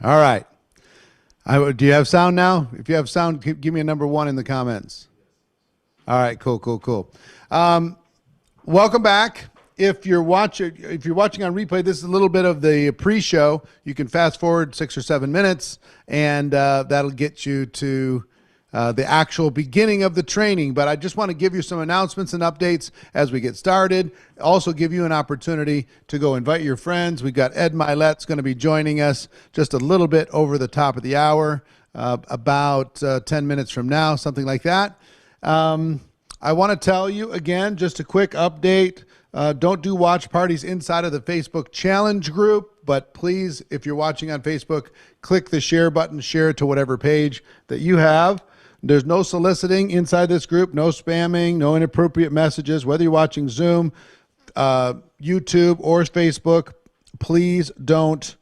All right. Do you have sound now? If you have sound, give me a number one in the comments. All right, cool, cool, cool. Welcome back. If you're watching on replay, this is a little bit of the pre-show. You can fast forward 6 or 7 minutes, and that'll get you to the actual beginning of the training. But I just want to give you some announcements and updates as we get started. Also give you an opportunity to go invite your friends. We've got Ed Milet's going to be joining us just a little bit over the top of the hour, about 10 minutes from now, something like that. I want to tell you again, just a quick update. Don't do watch parties inside of the Facebook challenge group, but please, if you're watching on Facebook, click the share button, share it to whatever page that you have. There's no soliciting inside this group, no spamming, no inappropriate messages, whether you're watching Zoom, YouTube, or Facebook. Please don't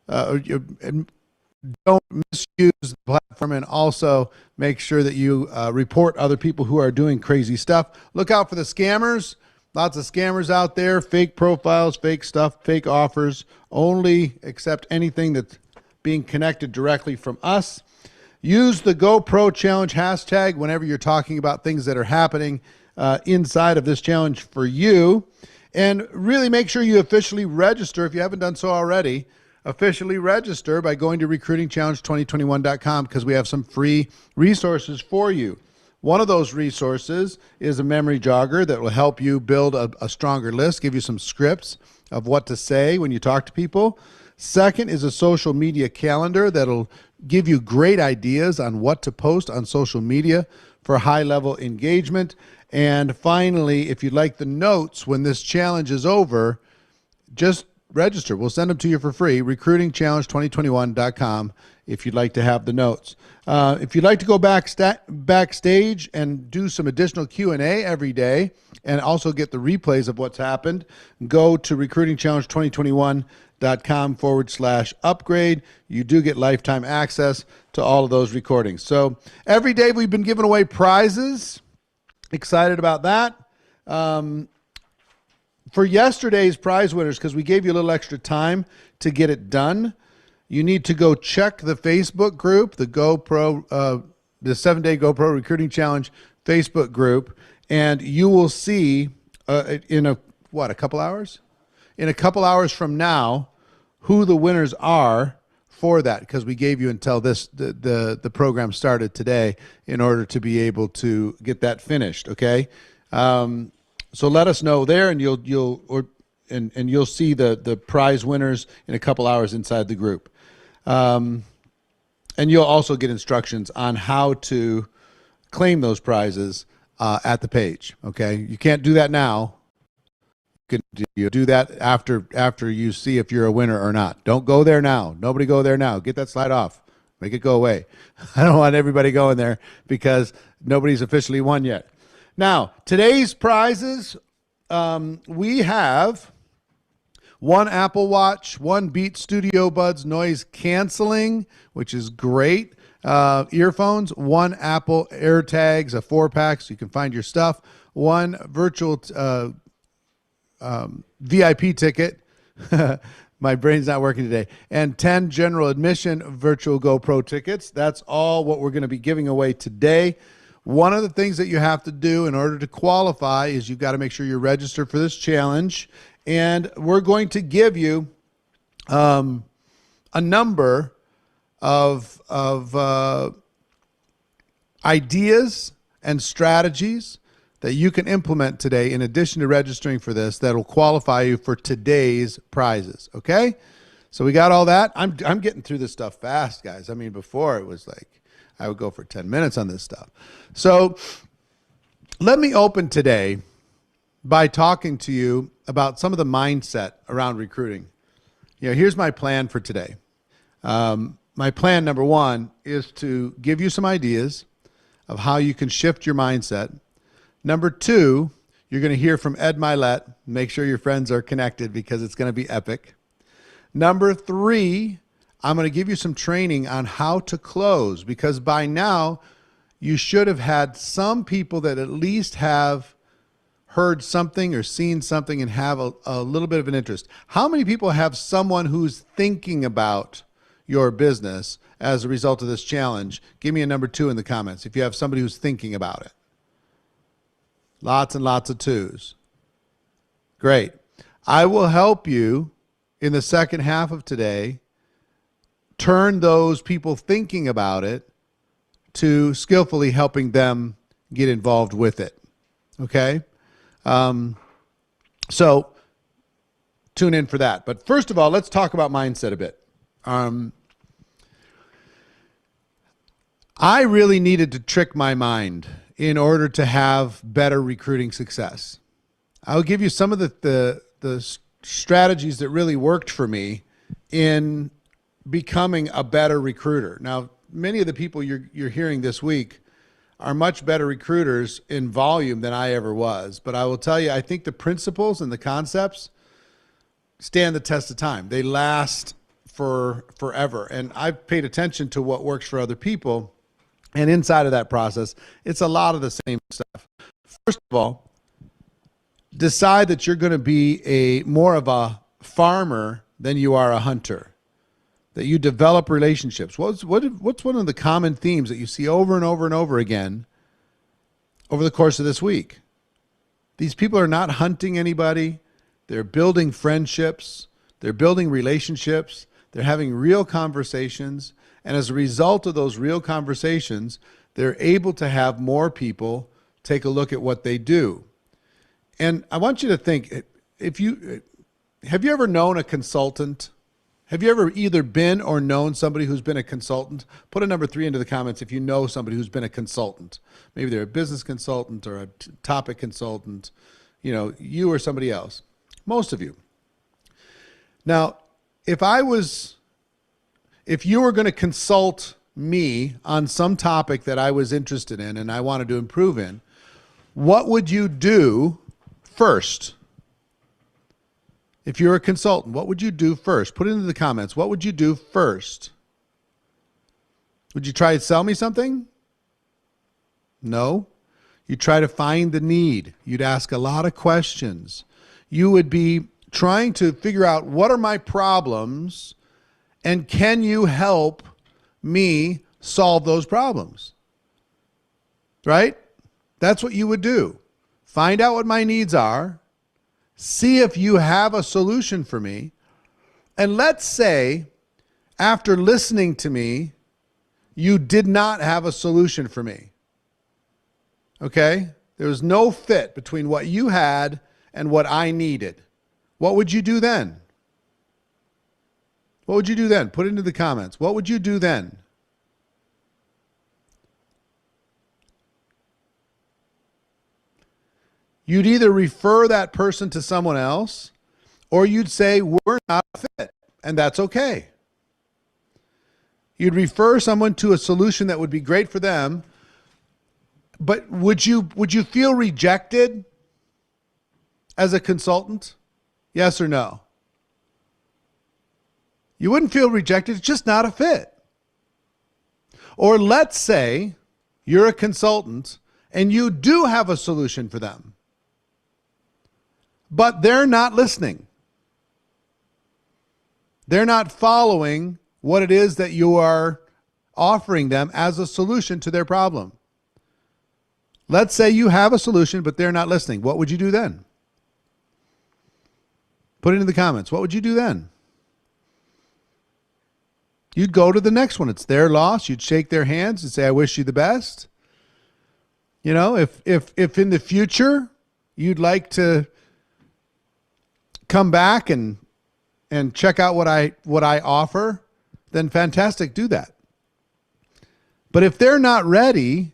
misuse the platform, and also make sure that you report other people who are doing crazy stuff. Look out for the scammers. Lots of scammers out there, fake profiles, fake stuff, fake offers. Only accept anything that's being connected directly from us. Use the GoPro Challenge hashtag whenever you're talking about things that are happening inside of this challenge for you. And really make sure you officially register if you haven't done so already. Officially register by going to recruitingchallenge2021.com, because we have some free resources for you. One of those resources is a memory jogger that will help you build a stronger list, give you some scripts of what to say when you talk to people. Second is a social media calendar that'll give you great ideas on what to post on social media for high-level engagement. And finally, if you'd like the notes when this challenge is over, just register. We'll send them to you for free, recruitingchallenge2021.com, if you'd like to have the notes. If you'd like to go backstage and do some additional Q&A every day and also get the replays of what's happened, go to recruitingchallenge2021.com/upgrade. You do get lifetime access to all of those recordings. So every day we've been giving away prizes. Excited about that. For yesterday's prize winners, because we gave you a little extra time to get it done, you need to go check the Facebook group, the 7-day GoPro Recruiting Challenge Facebook group, and you will see in a couple hours? In a couple hours from now, who the winners are for that, because we gave you until the program started today in order to be able to get that finished. Okay. So let us know there, and you'll see the prize winners in a couple hours inside the group. And you'll also get instructions on how to claim those prizes at the page. Okay, you can't do that now. You do that after you see if you're a winner or not. Don't go there now. Nobody go there now. Get that slide off. Make it go away. I don't want everybody going there because nobody's officially won yet. Now, today's prizes, we have one Apple Watch, one Beats Studio Buds noise canceling, which is great, earphones, one Apple AirTags, a 4-pack so you can find your stuff, one virtual VIP ticket, my brain's not working today, and 10 general admission virtual GoPro tickets. That's all what we're going to be giving away today. One of the things that you have to do in order to qualify is you've got to make sure you're registered for this challenge. And we're going to give you a number of ideas and strategies that you can implement today in addition to registering for this that will qualify you for today's prizes. Okay? So we got all that. I'm getting through this stuff fast, guys. I mean, before it was like I would go for 10 minutes on this stuff. So let me open today by talking to you about some of the mindset around recruiting. Here's my plan for today. My plan, number one, is to give you some ideas of how you can shift your mindset. Number two, you're going to hear from Ed Milet. Make sure your friends are connected because it's going to be epic. Number three, I'm going to give you some training on how to close, because by now you should have had some people that at least have heard something or seen something and have a little bit of an interest. How many people have someone who's thinking about your business as a result of this challenge, give me a number 2 in the comments if you have somebody who's thinking about it. Lots and lots of 2s. Great. I will help you in the second half of today turn those people thinking about it to skillfully helping them get involved with it. Okay? So tune in for that. But first of all, let's talk about mindset a bit. I really needed to trick my mind in order to have better recruiting success. I'll give you some of the strategies that really worked for me in becoming a better recruiter. Now, many of the people you're hearing this week are much better recruiters in volume than I ever was. But I will tell you, I think the principles and the concepts stand the test of time. They last for forever. And I've paid attention to what works for other people. And inside of that process, it's a lot of the same stuff. First of all, decide that you're going to be more of a farmer than you are a hunter. That you develop relationships. What's one of the common themes that you see over and over and over again over the course of this week? These people are not hunting anybody. They're building friendships. They're building relationships. They're having real conversations. And as a result of those real conversations, they're able to have more people take a look at what they do. And I want you to think, have you ever known a consultant? Have you ever either been or known somebody who's been a consultant? Put a number 3 into the comments if you know somebody who's been a consultant. Maybe they're a business consultant or a topic consultant, you or somebody else. Most of you. Now, if you were going to consult me on some topic that I was interested in and I wanted to improve in, what would you do first? If you're a consultant, what would you do first? Put it into the comments. What would you do first? Would you try to sell me something? No. You try to find the need. You'd ask a lot of questions. You would be trying to figure out, what are my problems and can you help me solve those problems? Right? That's what you would do. Find out what my needs are. See if you have a solution for me. And let's say, after listening to me, you did not have a solution for me. Okay? There was no fit between what you had and what I needed. What would you do then? What would you do then? Put it into the comments. What would you do then? You'd either refer that person to someone else, or you'd say, we're not a fit, and that's okay. You'd refer someone to a solution that would be great for them, but would you feel rejected as a consultant? Yes or no? You wouldn't feel rejected. It's just not a fit. Or let's say you're a consultant and you do have a solution for them, but they're not listening. They're not following what it is that you are offering them as a solution to their problem. Let's say you have a solution, but they're not listening. What would you do then? Put it in the comments. What would you do then? You'd go to the next one. It's their loss. You'd shake their hands and say, I wish you the best. If in the future you'd like to come back and check out what I offer, then fantastic, do that. But if they're not ready,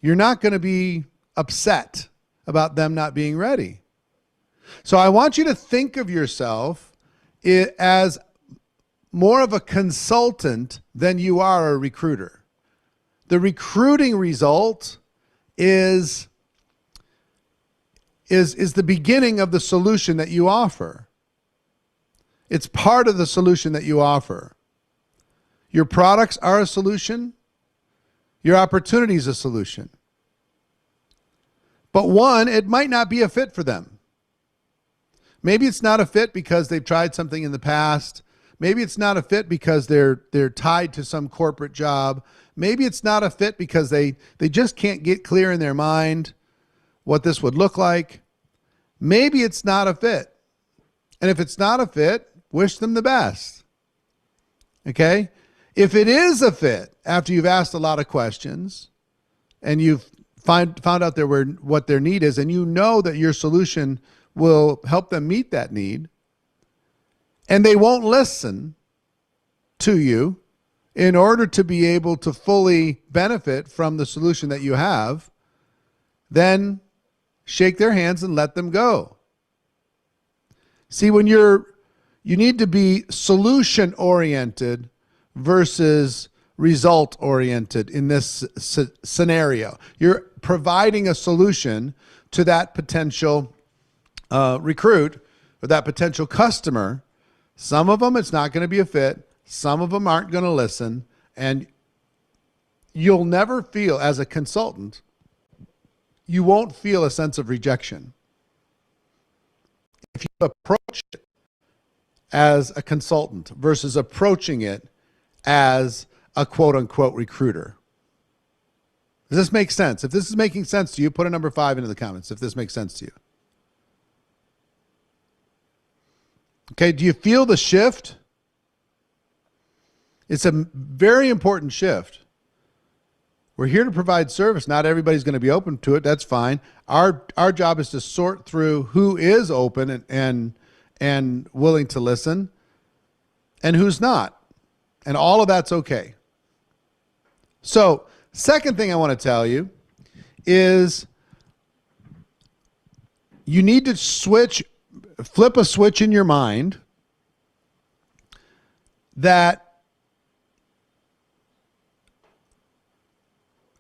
you're not going to be upset about them not being ready. So I want you to think of yourself as more of a consultant than you are a recruiter. The recruiting result is the beginning of the solution that you offer. It's part of the solution that you offer. Your products are a solution. Your opportunity is a solution. But one, it might not be a fit for them. Maybe it's not a fit because they've tried something in the past. Maybe it's not a fit because they're tied to some corporate job. Maybe it's not a fit because they just can't get clear in their mind what this would look like. Maybe it's not a fit. And if it's not a fit, wish them the best. Okay? If it is a fit, after you've asked a lot of questions and you've found out what their need is, and you know that your solution will help them meet that need, and they won't listen to you in order to be able to fully benefit from the solution that you have, then shake their hands and let them go. See, when you need to be solution oriented versus result oriented in this scenario. You're providing a solution to that potential recruit or that potential customer. Some of them, it's not going to be a fit. Some of them aren't going to listen. And you'll never feel, as a consultant, you won't feel a sense of rejection. If you approach it as a consultant versus approaching it as a quote unquote recruiter. Does this make sense? If this is making sense to you, put a number 5 into the comments if this makes sense to you. Okay, do you feel the shift? It's a very important shift. We're here to provide service. Not everybody's going to be open to it. That's fine. Our job is to sort through who is open and willing to listen and who's not. And all of that's okay. So, second thing I want to tell you is you need to flip a switch in your mind that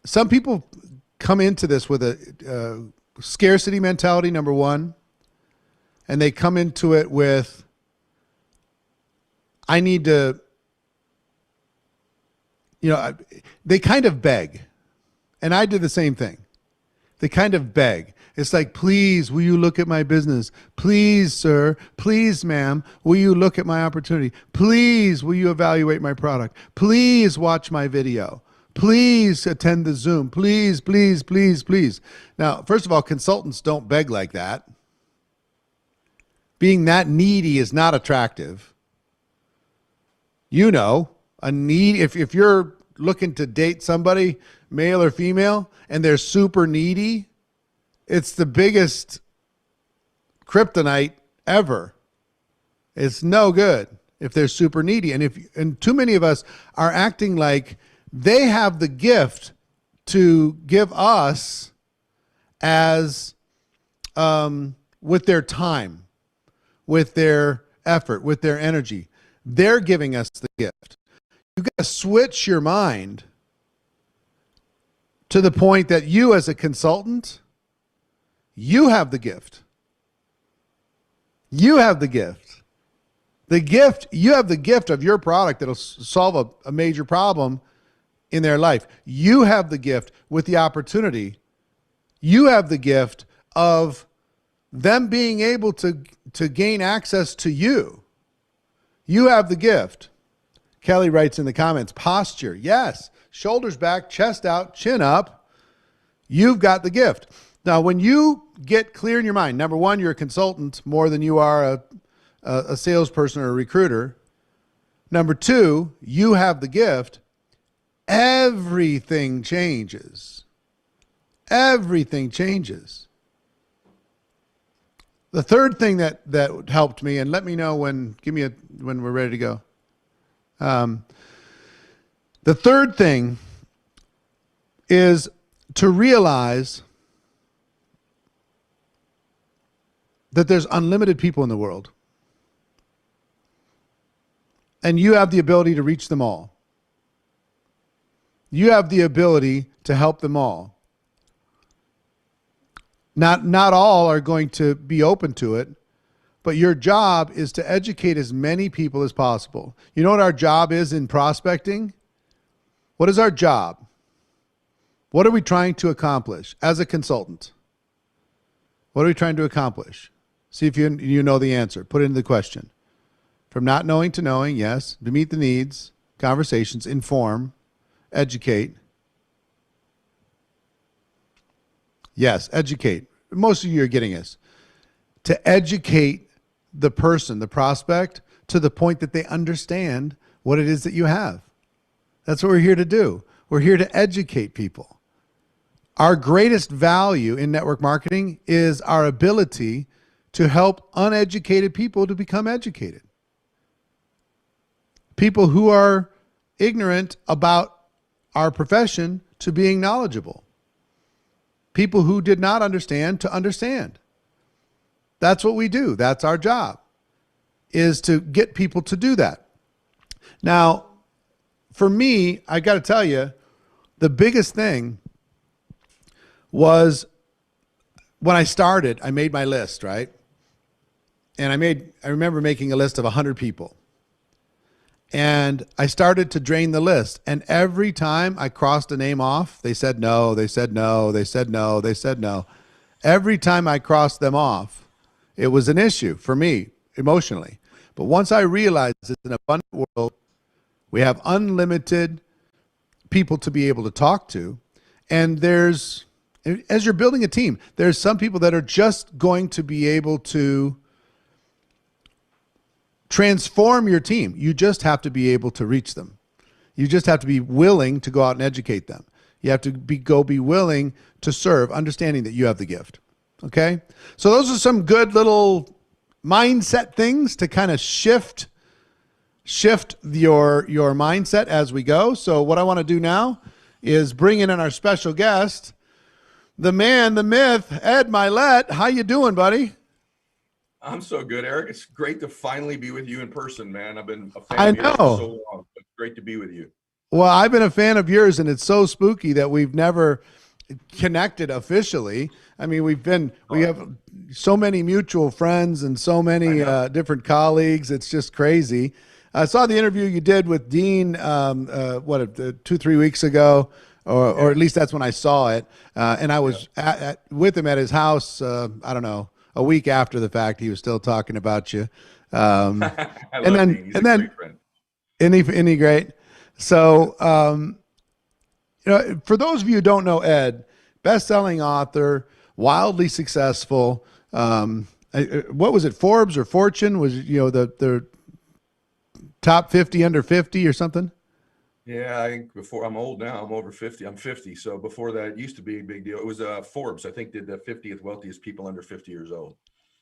some people come into this with a scarcity mentality, number one, and they come into it with, I need to, they kind of beg. And I did the same thing. They kind of beg. It's like, please, will you look at my business? Please, sir. Please, ma'am, will you look at my opportunity? Please, will you evaluate my product? Please watch my video. Please attend the Zoom. Please, please, please, please. Now, first of all, consultants don't beg like that. Being that needy is not attractive. If you're looking to date somebody, male or female, and they're super needy, it's the biggest kryptonite ever. It's no good if they're super needy. And too many of us are acting like they have the gift to give us as with their time, with their effort, with their energy. They're giving us the gift. You've got to switch your mind to the point that you, as a consultant, you have the gift. You have the gift. You have the gift of your product that'll solve a major problem in their life. You have the gift with the opportunity. You have the gift of them being able to gain access to you. You have the gift. Kelly writes in the comments, posture. Yes. Shoulders back, chest out, chin up. You've got the gift. Now, when you get clear in your mind, number one, you're a consultant more than you are a salesperson or a recruiter. Number two, you have the gift. Everything changes. Everything changes. The third thing that helped me, and let me know when we're ready to go. The third thing is to realize that there's unlimited people in the world. And you have the ability to reach them all. You have the ability to help them all. Not all are going to be open to it, but your job is to educate as many people as possible. You know what our job is in prospecting? What is our job? What are we trying to accomplish as a consultant? What are we trying to accomplish? See if you know the answer. Put it in the question. From not knowing to knowing, yes. To meet the needs, conversations, inform, educate. Yes, educate. Most of you are getting this. To educate the person, the prospect, to the point that they understand what it is that you have. That's what we're here to do. We're here to educate people. Our greatest value in network marketing is our ability to help uneducated people to become educated. People who are ignorant about our profession to being knowledgeable. People who did not understand to understand. That's what we do. That's our job, is to get people to do that. Now, for me, I got to tell you, the biggest thing was when I started, I made my list, right? And I remember making a list of 100 people. And I started to drain the list. And every time I crossed a name off, they said no, they said no, they said no, they said no. Every time I crossed them off, it was an issue for me emotionally. But once I realized it's an abundant world, we have unlimited people to be able to talk to. And there's, as you're building a team, there's some people that are just going to be able to transform your team. You just have to be able to reach them. You just have to be willing to go out and educate them. You have to be willing to serve, understanding that you have the gift. Okay? So those are some good little mindset things to kind of shift your mindset as we go. So what I want to do now is bring in our special guest, the man, the myth, Ed Mylett. How you doing, buddy? I'm so good, Eric. It's great to finally be with you in person, man. I've been a fan of yours for so long. It's great to be with you. Well, I've been a fan of yours, and it's so spooky that we've never connected officially. I mean, we have so many mutual friends and so many different colleagues. It's just crazy. I saw the interview you did with Dean, 2-3 weeks ago, or at least that's when I saw it. And I was with him at his house, I don't know, a week after the fact. He was still talking about you. And then, isn't he great? So, for those of you who don't know Ed, best-selling author, wildly successful. What was it? Forbes or Fortune was, the top 50 under 50 or something? Yeah, I think before, I'm old now. I'm over 50. I'm 50. So before that, it used to be a big deal. It was Forbes, I think, did the 50th wealthiest people under 50 years old.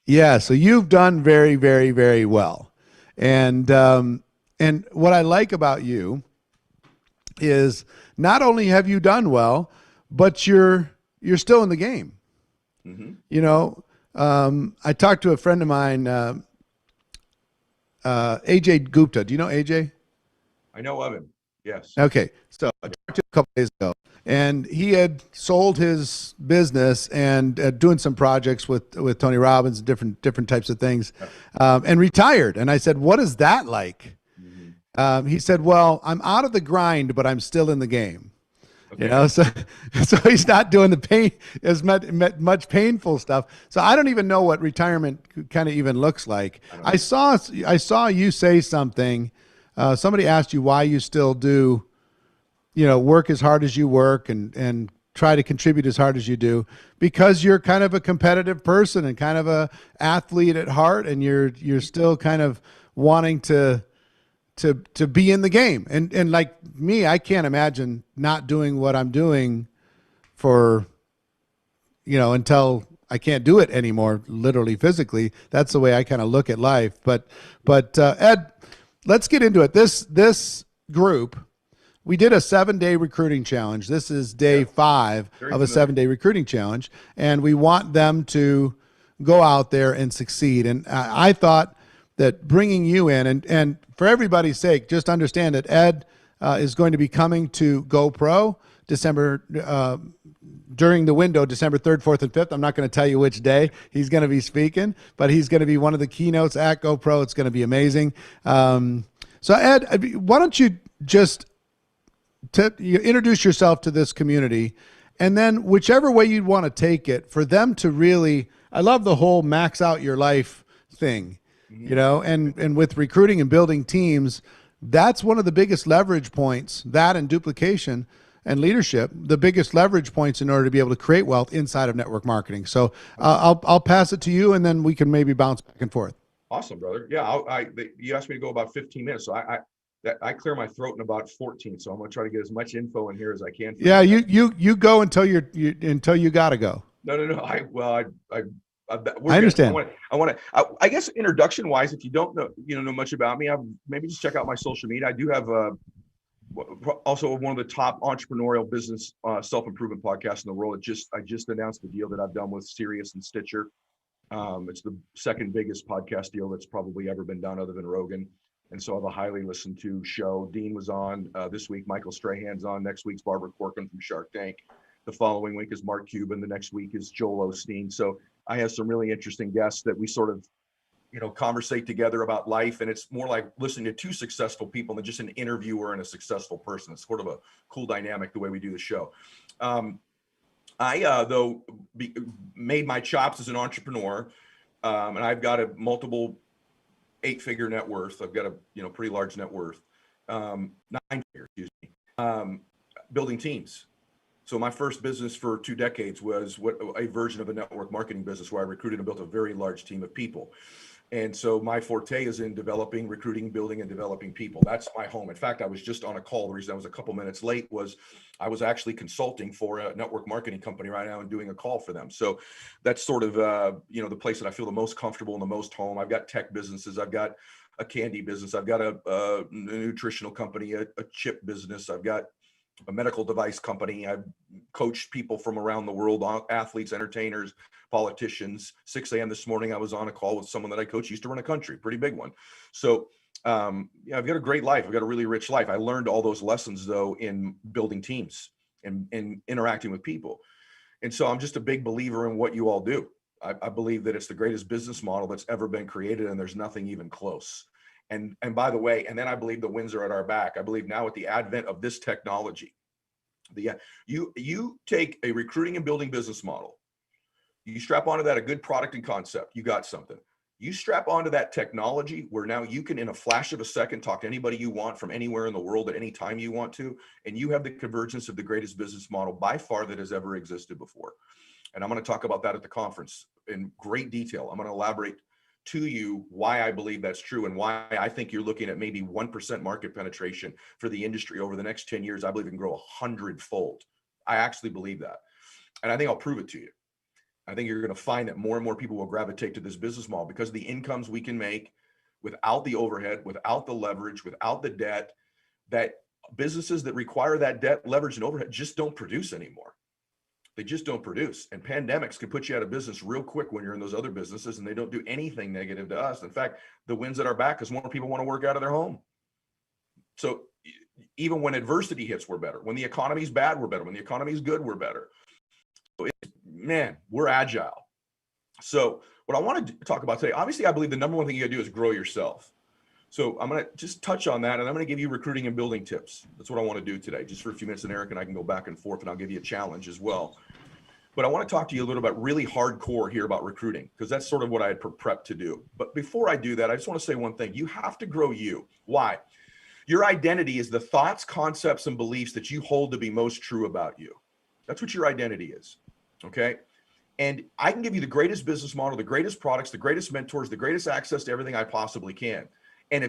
Yeah. So you've done very, very, very well. And what I like about you is not only have you done well, but you're still in the game. Mm-hmm. I talked to a friend of mine, AJ Gupta. Do you know AJ? I know of him. Yes. Okay. So I talked to him a couple days ago, and he had sold his business and doing some projects with Tony Robbins, different types of things, and retired. And I said, "What is that like?" Mm-hmm. He said, "Well, I'm out of the grind, but I'm still in the game." Okay. So he's not doing the pain as much painful stuff. So I don't even know what retirement kind of even looks like. I saw you say something. Somebody asked you why you still do, work as hard as you work and try to contribute as hard as you do, because you're kind of a competitive person and kind of a athlete at heart, and you're still kind of wanting to be in the game. And like me, I can't imagine not doing what I'm doing for, until I can't do it anymore, literally, physically. That's the way I kind of look at life. But Ed, let's get into it. This group, we did a 7-day recruiting challenge. This is day 5 of a 7-day recruiting challenge, and we want them to go out there and succeed. And I thought that bringing you in, and for everybody's sake, just understand that Ed is going to be coming to GoPro during the window, December 3rd, 4th, and 5th. I'm not going to tell you which day he's going to be speaking, but he's going to be one of the keynotes at GoPro. It's going to be amazing. So Ed, why don't you just you introduce yourself to this community, and then whichever way you'd want to take it for them to really, I love the whole max out your life thing. you know, and with recruiting and building teams, that's one of the biggest leverage points, that and duplication and leadership, the biggest leverage points in order to be able to create wealth inside of network marketing. So I'll pass it to you, and then we can maybe bounce back and forth. Awesome, brother. Yeah, you asked me to go about 15 minutes, so I clear my throat in about 14. So I'm gonna try to get as much info in here as I can. Yeah, you go until until you gotta go. No. I understand. I guess introduction wise, if you don't know much about me, maybe just check out my social media. I do have also one of the top entrepreneurial business self-improvement podcasts in the world. I just announced the deal that I've done with Sirius and Stitcher. It's the second biggest podcast deal that's probably ever been done other than Rogan. And so I have a highly listened to show. Dean was on this week. Michael Strahan's on. Next week's Barbara Corcoran from Shark Tank. The following week is Mark Cuban. The next week is Joel Osteen. So I have some really interesting guests that we sort of, conversate together about life. And it's more like listening to two successful people than just an interviewer and a successful person. It's sort of a cool dynamic the way we do the show. I made my chops as an entrepreneur, and I've got a multiple 8-figure net worth. I've got a pretty large net worth, 9-figure, excuse me, building teams. So my first business for 2 decades was a version of a network marketing business where I recruited and built a very large team of people. And so my forte is in developing, recruiting, building, and developing people. That's my home. In fact, I was just on a call. The reason I was a couple minutes late was I was actually consulting for a network marketing company right now and doing a call for them. So that's sort of, the place that I feel the most comfortable and the most home. I've got tech businesses. I've got a candy business. I've got a nutritional company, a chip business. I've got a medical device company. I've coached people from around the world, athletes, entertainers, politicians. 6 a.m. this morning, I was on a call with someone that I coach, used to run a country, pretty big one. So I've got a great life. I've got a really rich life. I learned all those lessons though in building teams and interacting with people. And so I'm just a big believer in what you all do. I believe that it's the greatest business model that's ever been created, and there's nothing even close. And by the way, and then I believe the winds are at our back. I believe now with the advent of this technology, you take a recruiting and building business model, you strap onto that a good product and concept, you got something. You strap onto that technology where now you can, in a flash of a second, talk to anybody you want from anywhere in the world at any time you want to, and you have the convergence of the greatest business model by far that has ever existed before. And I'm going to talk about that at the conference in great detail. I'm going to elaborate to you why I believe that's true and why I think you're looking at maybe 1% market penetration for the industry over the next 10 years. I believe it can grow 100-fold. I actually believe that. And I think I'll prove it to you. I think you're going to find that more and more people will gravitate to this business model because of the incomes we can make without the overhead, without the leverage, without the debt, that businesses that require that debt, leverage, and overhead just don't produce anymore. They just don't produce. And pandemics can put you out of business real quick when you're in those other businesses, and they don't do anything negative to us. In fact, the winds at our back is more people want to work out of their home. So even when adversity hits, we're better. When the economy's bad, we're better. When the economy's good, we're better. So man, we're agile. So what I want to talk about today, obviously, I believe the number one thing you gotta do is grow yourself. So I'm going to just touch on that, and I'm going to give you recruiting and building tips. That's what I want to do today, just for a few minutes, and Eric and I can go back and forth, and I'll give you a challenge as well. But I want to talk to you a little about really hardcore here about recruiting, because that's sort of what I had prepped to do. But before I do that, I just want to say one thing. You have to grow you. Why? Your identity is the thoughts, concepts, and beliefs that you hold to be most true about you. That's what your identity is, okay? And I can give you the greatest business model, the greatest products, the greatest mentors, the greatest access to everything I possibly can. And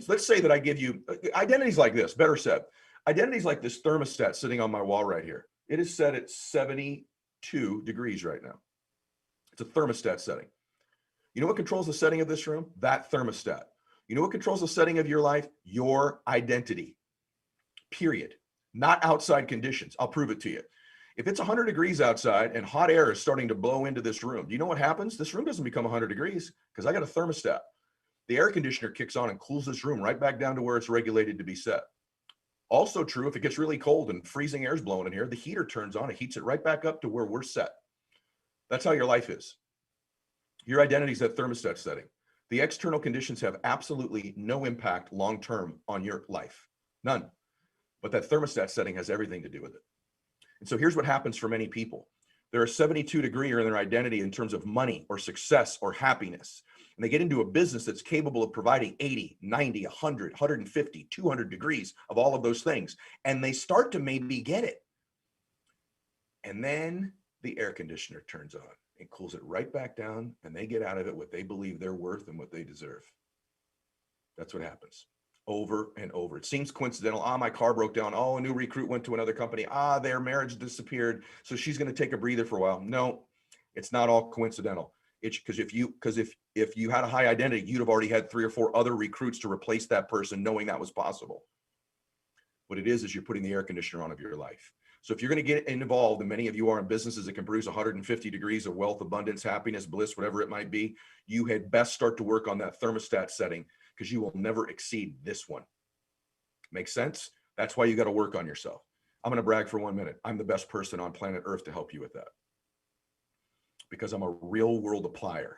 let's say that I give you identities like this, better said, identities like this thermostat sitting on my wall right here. It is set at 72 degrees right now. It's a thermostat setting. You know what controls the setting of this room? That thermostat. You know what controls the setting of your life? Your identity, period. Not outside conditions. I'll prove it to you. If it's 100 degrees outside and hot air is starting to blow into this room, do you know what happens? This room doesn't become 100 degrees because I got a thermostat. The air conditioner kicks on and cools this room right back down to where it's regulated to be set. Also true, if it gets really cold and freezing air is blowing in here, the heater turns on, it heats it right back up to where we're set. That's how your life is. Your identity is that thermostat setting. The external conditions have absolutely no impact long-term on your life. None. But that thermostat setting has everything to do with it. And so here's what happens for many people. They're a 72 degree in their identity in terms of money or success or happiness. and they get into a business that's capable of providing 80, 90, 100, 150, 200 degrees of all of those things. And they start to maybe get it. And then the air conditioner turns on and cools it right back down, and they get out of it what they believe they're worth and what they deserve. That's what happens over and over. It seems coincidental. My car broke down. A new recruit went to another company. Their marriage disappeared, so she's going to take a breather for a while. No, it's not all coincidental. It's because if you had a high identity, you'd have already had 3 or 4 other recruits to replace that person, knowing that was possible. What it is you're putting the air conditioner on of your life. So if you're going to get involved, and many of you are in businesses that can produce 150 degrees of wealth, abundance, happiness, bliss, whatever it might be, you had best start to work on that thermostat setting, because you will never exceed this one. Make sense? That's why you got to work on yourself. I'm going to brag for 1 minute. I'm the best person on planet Earth to help you with that, because I'm a real world applier.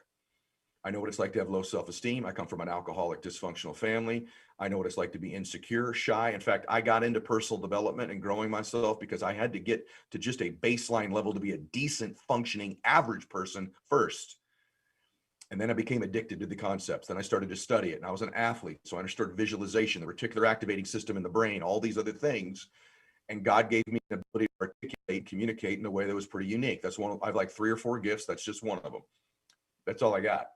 I know what it's like to have low self-esteem. I come from an alcoholic, dysfunctional family. I know what it's like to be insecure, shy. In fact, I got into personal development and growing myself because I had to get to just a baseline level to be a decent, functioning, average person first. And then I became addicted to the concepts. Then I started to study it. And I was an athlete, so I understood visualization, the reticular activating system in the brain, all these other things. And God gave me an ability to articulate, communicate in a way that was pretty unique. That's one. I have like 3 or 4 gifts. That's just one of them. That's all I got.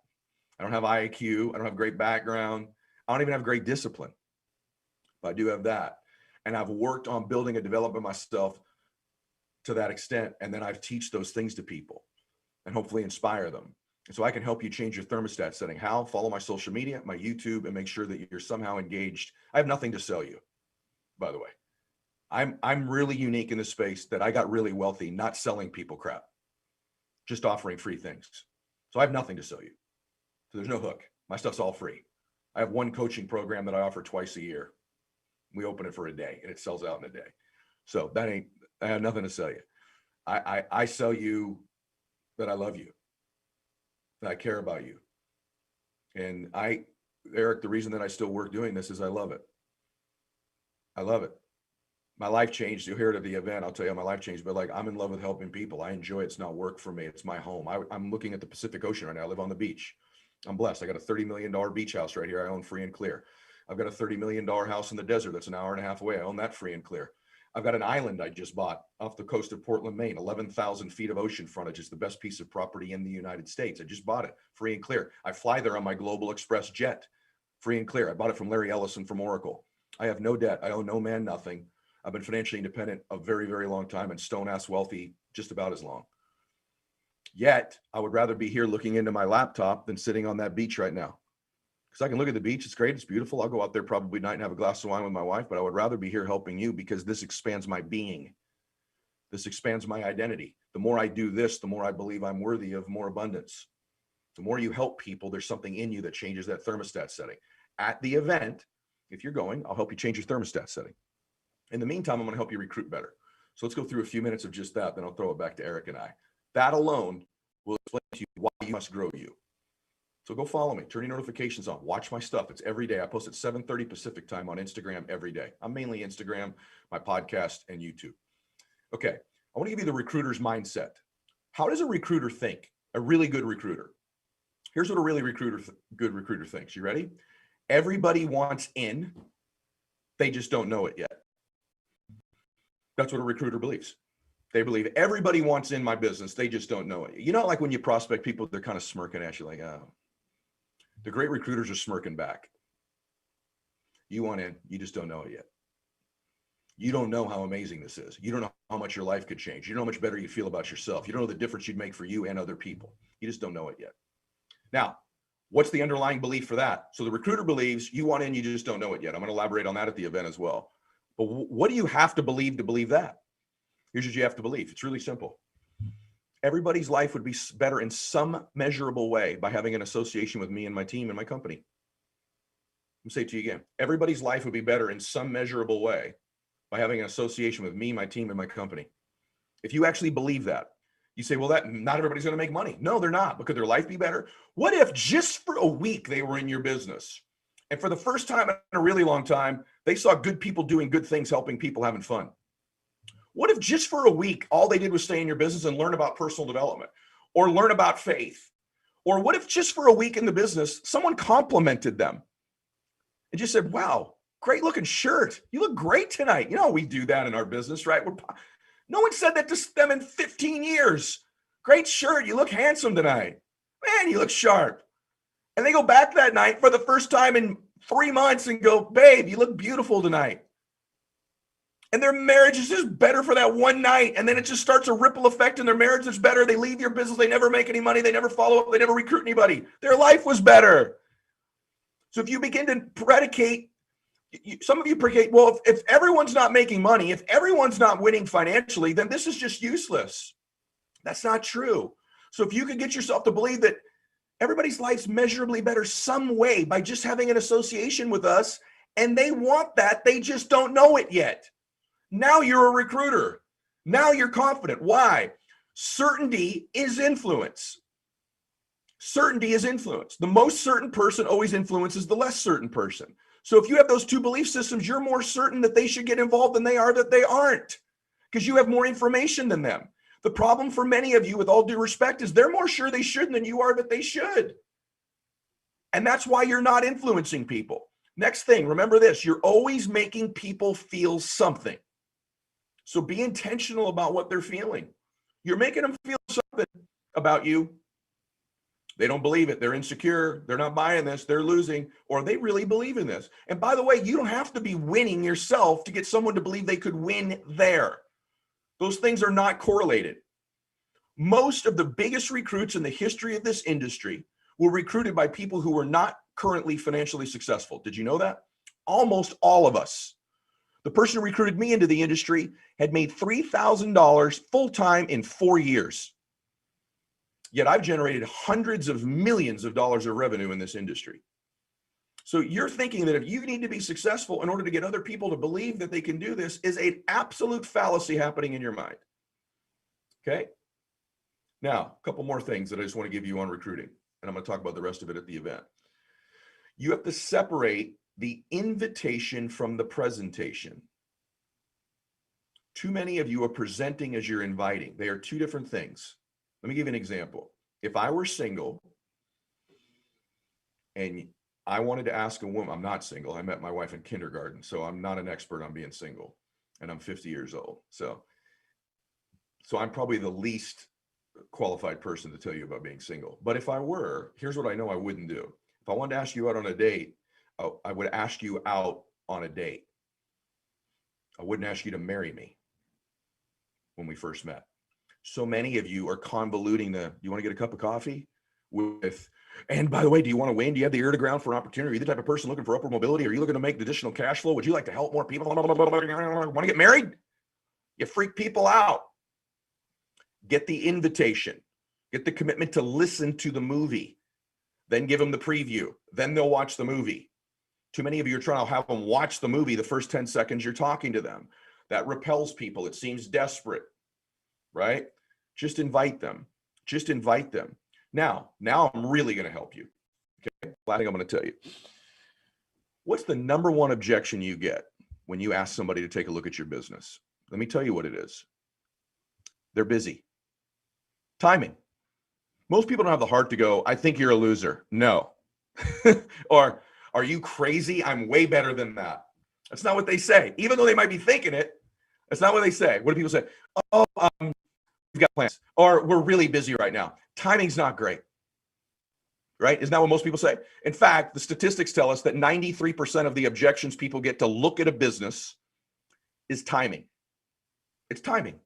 I don't have IQ. I don't have great background. I don't even have great discipline, but I do have that. And I've worked on building and developing myself to that extent. And then I teach those things to people and hopefully inspire them. And so I can help you change your thermostat setting. How? Follow my social media, my YouTube, and make sure that you're somehow engaged. I have nothing to sell you, by the way. I'm really unique in this space that I got really wealthy, not selling people crap, just offering free things. So I have nothing to sell you. So there's no hook. My stuff's all free. I have one coaching program that I offer twice a year. We open it for a day and it sells out in a day. So I have nothing to sell you. I sell you that I love you, that I care about you. And Eric, the reason that I still work doing this is I love it. I love it. My life changed. You'll hear it at the event. I'll tell you how my life changed, but like, I'm in love with helping people. I enjoy it. It's not work for me. It's my home. I'm looking at the Pacific Ocean right now. I live on the beach. I'm blessed. I got a $30 million beach house right here. I own free and clear. I've got a $30 million house in the desert that's an hour and a half away. I own that free and clear. I've got an island I just bought off the coast of Portland, Maine, 11,000 feet of ocean frontage. It's the best piece of property in the United States. I just bought it free and clear. I fly there on my Global Express jet, free and clear. I bought it from Larry Ellison from Oracle. I have no debt. I owe no man nothing. I've been financially independent a very, very long time and stone-ass wealthy just about as long. Yet, I would rather be here looking into my laptop than sitting on that beach right now. Because I can look at the beach. It's great. It's beautiful. I'll go out there probably tonight and have a glass of wine with my wife, but I would rather be here helping you because this expands my being. This expands my identity. The more I do this, the more I believe I'm worthy of more abundance. The more you help people, there's something in you that changes that thermostat setting. At the event, if you're going, I'll help you change your thermostat setting. In the meantime, I'm going to help you recruit better. So let's go through a few minutes of just that. Then I'll throw it back to Eric and I. That alone will explain to you why you must grow you. So go follow me, turn your notifications on, watch my stuff. It's every day. I post at 7:30 Pacific time on Instagram every day. I'm mainly Instagram, my podcast, and YouTube. Okay, I want to give you the recruiter's mindset. How does a recruiter think? A really good recruiter. Here's what a really good recruiter thinks. You ready? Everybody wants in. They just don't know it yet. That's what a recruiter believes. They believe everybody wants in my business. They just don't know it. You know, like when you prospect people, they're kind of smirking at you like, oh. The great recruiters are smirking back. You want in, you just don't know it yet. You don't know how amazing this is. You don't know how much your life could change. You don't know how much better you feel about yourself. You don't know the difference you'd make for you and other people. You just don't know it yet. Now, what's the underlying belief for that? So the recruiter believes you want in, you just don't know it yet. I'm going to elaborate on that at the event as well. But what do you have to believe that? Here's what you have to believe. It's really simple. Everybody's life would be better in some measurable way by having an association with me and my team and my company. Let me say it to you again. Everybody's life would be better in some measurable way by having an association with me, my team, and my company. If you actually believe that, you say, well, that not everybody's going to make money. No, they're not. But could their life be better? What if just for a week they were in your business? And for the first time in a really long time, they saw good people doing good things, helping people, having fun. What if just for a week, all they did was stay in your business and learn about personal development or learn about faith Or what if just for a week in the business, someone complimented them and just said, wow, great looking shirt. You look great tonight. You know, we do that in our business, right? No one said that to them in 15 years. Great shirt. You look handsome tonight. Man, you look sharp. And they go back that night for the first time in 3 months and go, babe, you look beautiful tonight. And their marriage is just better for that one night. And then it just starts a ripple effect in their marriage that's better. They leave your business. They never make any money. They never follow up. They never recruit anybody. Their life was better. So if you begin to predicate, some of you predicate, well, if everyone's not making money, if everyone's not winning financially, then this is just useless. That's not true. So if you can get yourself to believe that everybody's life's measurably better some way by just having an association with us, and they want that, they just don't know it yet. Now you're a recruiter. Now you're confident. Why? Certainty is influence. Certainty is influence. The most certain person always influences the less certain person. So if you have those two belief systems, you're more certain that they should get involved than they are that they aren't, because you have more information than them. The problem for many of you, with all due respect, is they're more sure they should than you are that they should. And that's why you're not influencing people. Next thing, remember this, you're always making people feel something. So be intentional about what they're feeling. You're making them feel something about you. They don't believe it. They're insecure. They're not buying this. They're losing, or they really believe in this. And by the way, you don't have to be winning yourself to get someone to believe they could win there. Those things are not correlated. Most of the biggest recruits in the history of this industry were recruited by people who were not currently financially successful. Did you know that? Almost all of us. The person who recruited me into the industry had made $3,000 full-time in 4 years. Yet I've generated hundreds of millions of dollars of revenue in this industry. So you're thinking that if you need to be successful in order to get other people to believe that they can do this is an absolute fallacy happening in your mind. Okay? Now, a couple more things that I just want to give you on recruiting, and I'm going to talk about the rest of it at the event. You have to separate the invitation from the presentation. Too many of you are presenting as you're inviting. They are two different things. Let me give you an example. If I were single and I wanted to ask a woman, I'm not single. I met my wife in kindergarten, so I'm not an expert on being single, and I'm 50 years old. So I'm probably the least qualified person to tell you about being single. But if I were, here's what I know I wouldn't do. If I wanted to ask you out on a date, I would ask you out on a date. I wouldn't ask you to marry me when we first met. So many of you are convoluting you want to get a cup of coffee with, and by the way, do you want to win? Do you have the ear to ground for an opportunity? Are you the type of person looking for upward mobility? Are you looking to make additional cash flow? Would you like to help more people? Want to get married? You freak people out. Get the invitation. Get the commitment to listen to the movie. Then give them the preview. Then they'll watch the movie. Too many of you are trying to have them watch the movie the first 10 seconds you're talking to them. That repels people. It seems desperate, right? Just invite them. Just invite them. Now I'm really going to help you. Okay. Last thing I'm going to tell you. What's the number one objection you get when you ask somebody to take a look at your business? Let me tell you what it is. They're busy. Timing. Most people don't have the heart to go, I think you're a loser. No. Or, are you crazy? I'm way better than that. That's not what they say. Even though they might be thinking it, that's not what they say. What do people say? Oh, we've got plans. Or we're really busy right now. Timing's not great. Right? Isn't that what most people say? In fact, the statistics tell us that 93% of the objections people get to look at a business is timing. It's timing.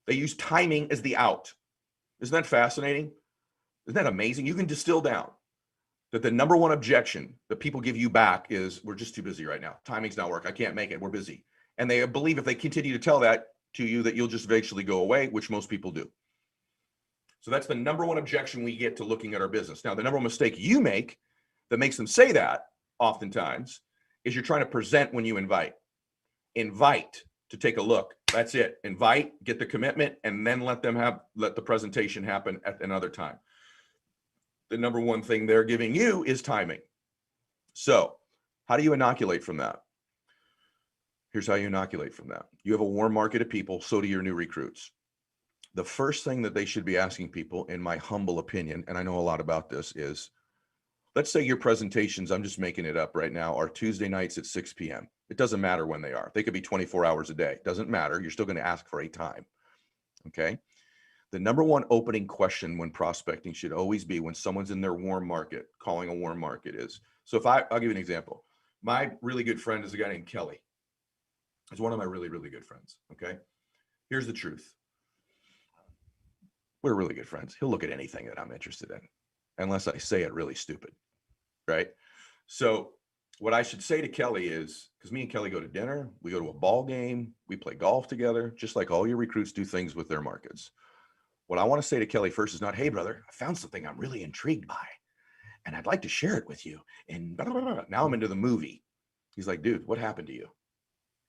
They use timing as the out. Isn't that fascinating? Isn't that amazing? You can distill down that the number one objection that people give you back is, we're just too busy right now. Timing's not work. I can't make it. We're busy. And they believe if they continue to tell that to you, that you'll just eventually go away, which most people do. So that's the number one objection we get to looking at our business. Now, the number one mistake you make that makes them say that oftentimes is you're trying to present when you invite. Invite to take a look. That's it. Invite, get the commitment, and then let the presentation happen at another time. The number one thing they're giving you is timing. So how do you inoculate from that? Here's how you inoculate from that. You have a warm market of people, so do your new recruits. The first thing that they should be asking people, in my humble opinion, and I know a lot about this, is let's say your presentations, I'm just making it up right now, are Tuesday nights at 6 p.m. It doesn't matter when they are. They could be 24 hours a day. Doesn't matter. You're still going to ask for a time. Okay. The number one opening question when prospecting should always be when someone's in their warm market, calling a warm market is, so if I'll give you an example. My really good friend is a guy named Kelly. He's one of my really, really good friends. Okay. Here's the truth. We're really good friends. He'll look at anything that I'm interested in, unless I say it really stupid. Right. So what I should say to Kelly is, because me and Kelly go to dinner, we go to a ball game, we play golf together, just like all your recruits do things with their markets. What I want to say to Kelly first is not, hey, brother, I found something I'm really intrigued by, and I'd like to share it with you. And blah, blah, blah, blah. Now I'm into the movie. He's like, dude, what happened to you?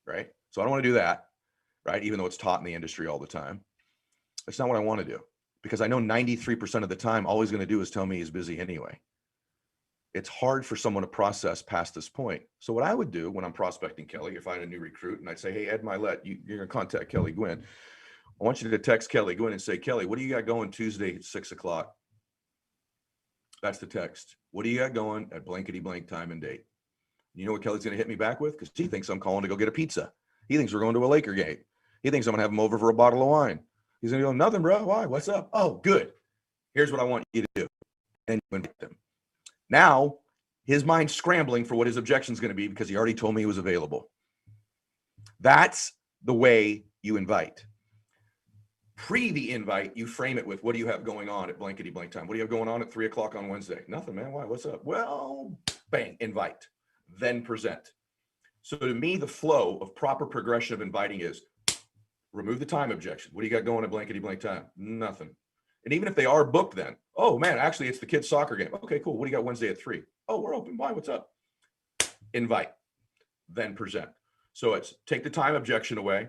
Right. So I don't want to do that. Right. Even though it's taught in the industry all the time. That's not what I want to do, because I know 93% of the time, all he's going to do is tell me he's busy anyway. It's hard for someone to process past this point. So what I would do when I'm prospecting Kelly, if I had a new recruit and I'd say, hey, Ed Milet, you're going to contact Kelly Gwynn. I want you to text Kelly Gwynn and say, Kelly, what do you got going Tuesday at 6 o'clock? That's the text. What do you got going at blankety blank time and date? You know what Kelly's going to hit me back with? Because he thinks I'm calling to go get a pizza. He thinks we're going to a Laker game. He thinks I'm going to have him over for a bottle of wine. He's going to go, nothing, bro. Why? What's up? Oh, good. Here's what I want you to do. And you invite them. Now, his mind's scrambling for what his objection is going to be because he already told me he was available. That's the way you invite. Pre the invite, you frame it with, what do you have going on at blankety blank time? What do you have going on at 3 o'clock on Wednesday? Nothing, man. Why? What's up? Well, bang, invite, then present. So to me, the flow of proper progression of inviting is remove the time objection. What do you got going at blankety blank time? Nothing. And even if they are booked then, oh man, actually it's the kids' soccer game. Okay, cool. What do you got Wednesday at 3? Oh, we're open. Why? What's up? Invite, then present. So it's take the time objection away.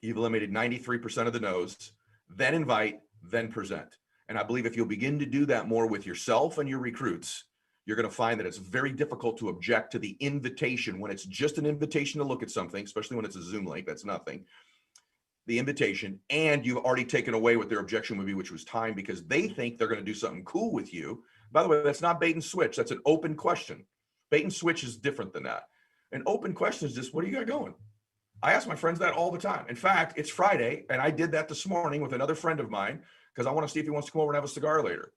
You've eliminated 93% of the no's, then invite, then present. And I believe if you'll begin to do that more with yourself and your recruits, you're going to find that it's very difficult to object to the invitation when it's just an invitation to look at something, especially when it's a Zoom link, that's nothing. The invitation, and you've already taken away what their objection would be, which was time, because they think they're going to do something cool with you. By the way, that's not bait and switch. That's an open question. Bait and switch is different than that. An open question is just, what do you got going? I ask my friends that all the time. In fact, it's Friday, and I did that this morning with another friend of mine because I want to see if he wants to come over and have a cigar later.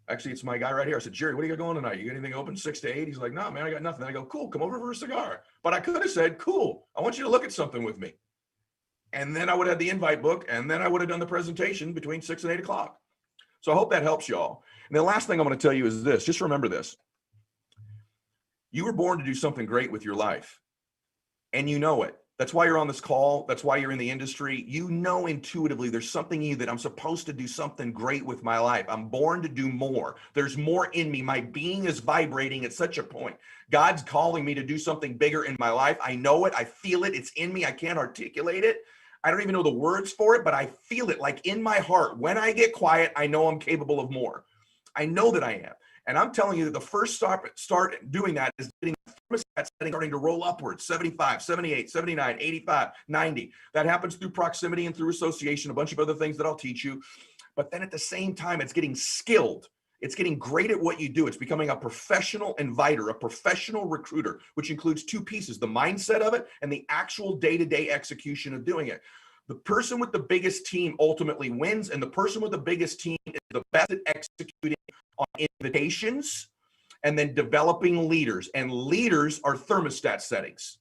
Actually, it's my guy right here. I said, Jerry, what do you got going tonight? You got anything open 6 to 8? He's like, no, man, I got nothing. I go, cool, come over for a cigar. But I could have said, cool, I want you to look at something with me. And then I would have the invite book, and then I would have done the presentation between 6 and 8 o'clock. So I hope that helps y'all. And the last thing I'm going to tell you is this. Just remember this. You were born to do something great with your life, and you know it. That's why you're on this call. That's why you're in the industry. You know intuitively there's something in you that I'm supposed to do something great with my life. I'm born to do more. There's more in me. My being is vibrating at such a point. God's calling me to do something bigger in my life. I know it. I feel it. It's in me. I can't articulate it. I don't even know the words for it, but I feel it like in my heart. When I get quiet, I know I'm capable of more. I know that I am. And I'm telling you that the first start doing that is getting the thermostat setting starting to roll upwards, 75, 78, 79, 85, 90. That happens through proximity and through association, a bunch of other things that I'll teach you. But then at the same time, it's getting skilled. It's getting great at what you do. It's becoming a professional inviter, a professional recruiter, which includes two pieces, the mindset of it and the actual day-to-day execution of doing it. The person with the biggest team ultimately wins, and the person with the biggest team is the best at executing on invitations and then developing leaders. And leaders are thermostat settings.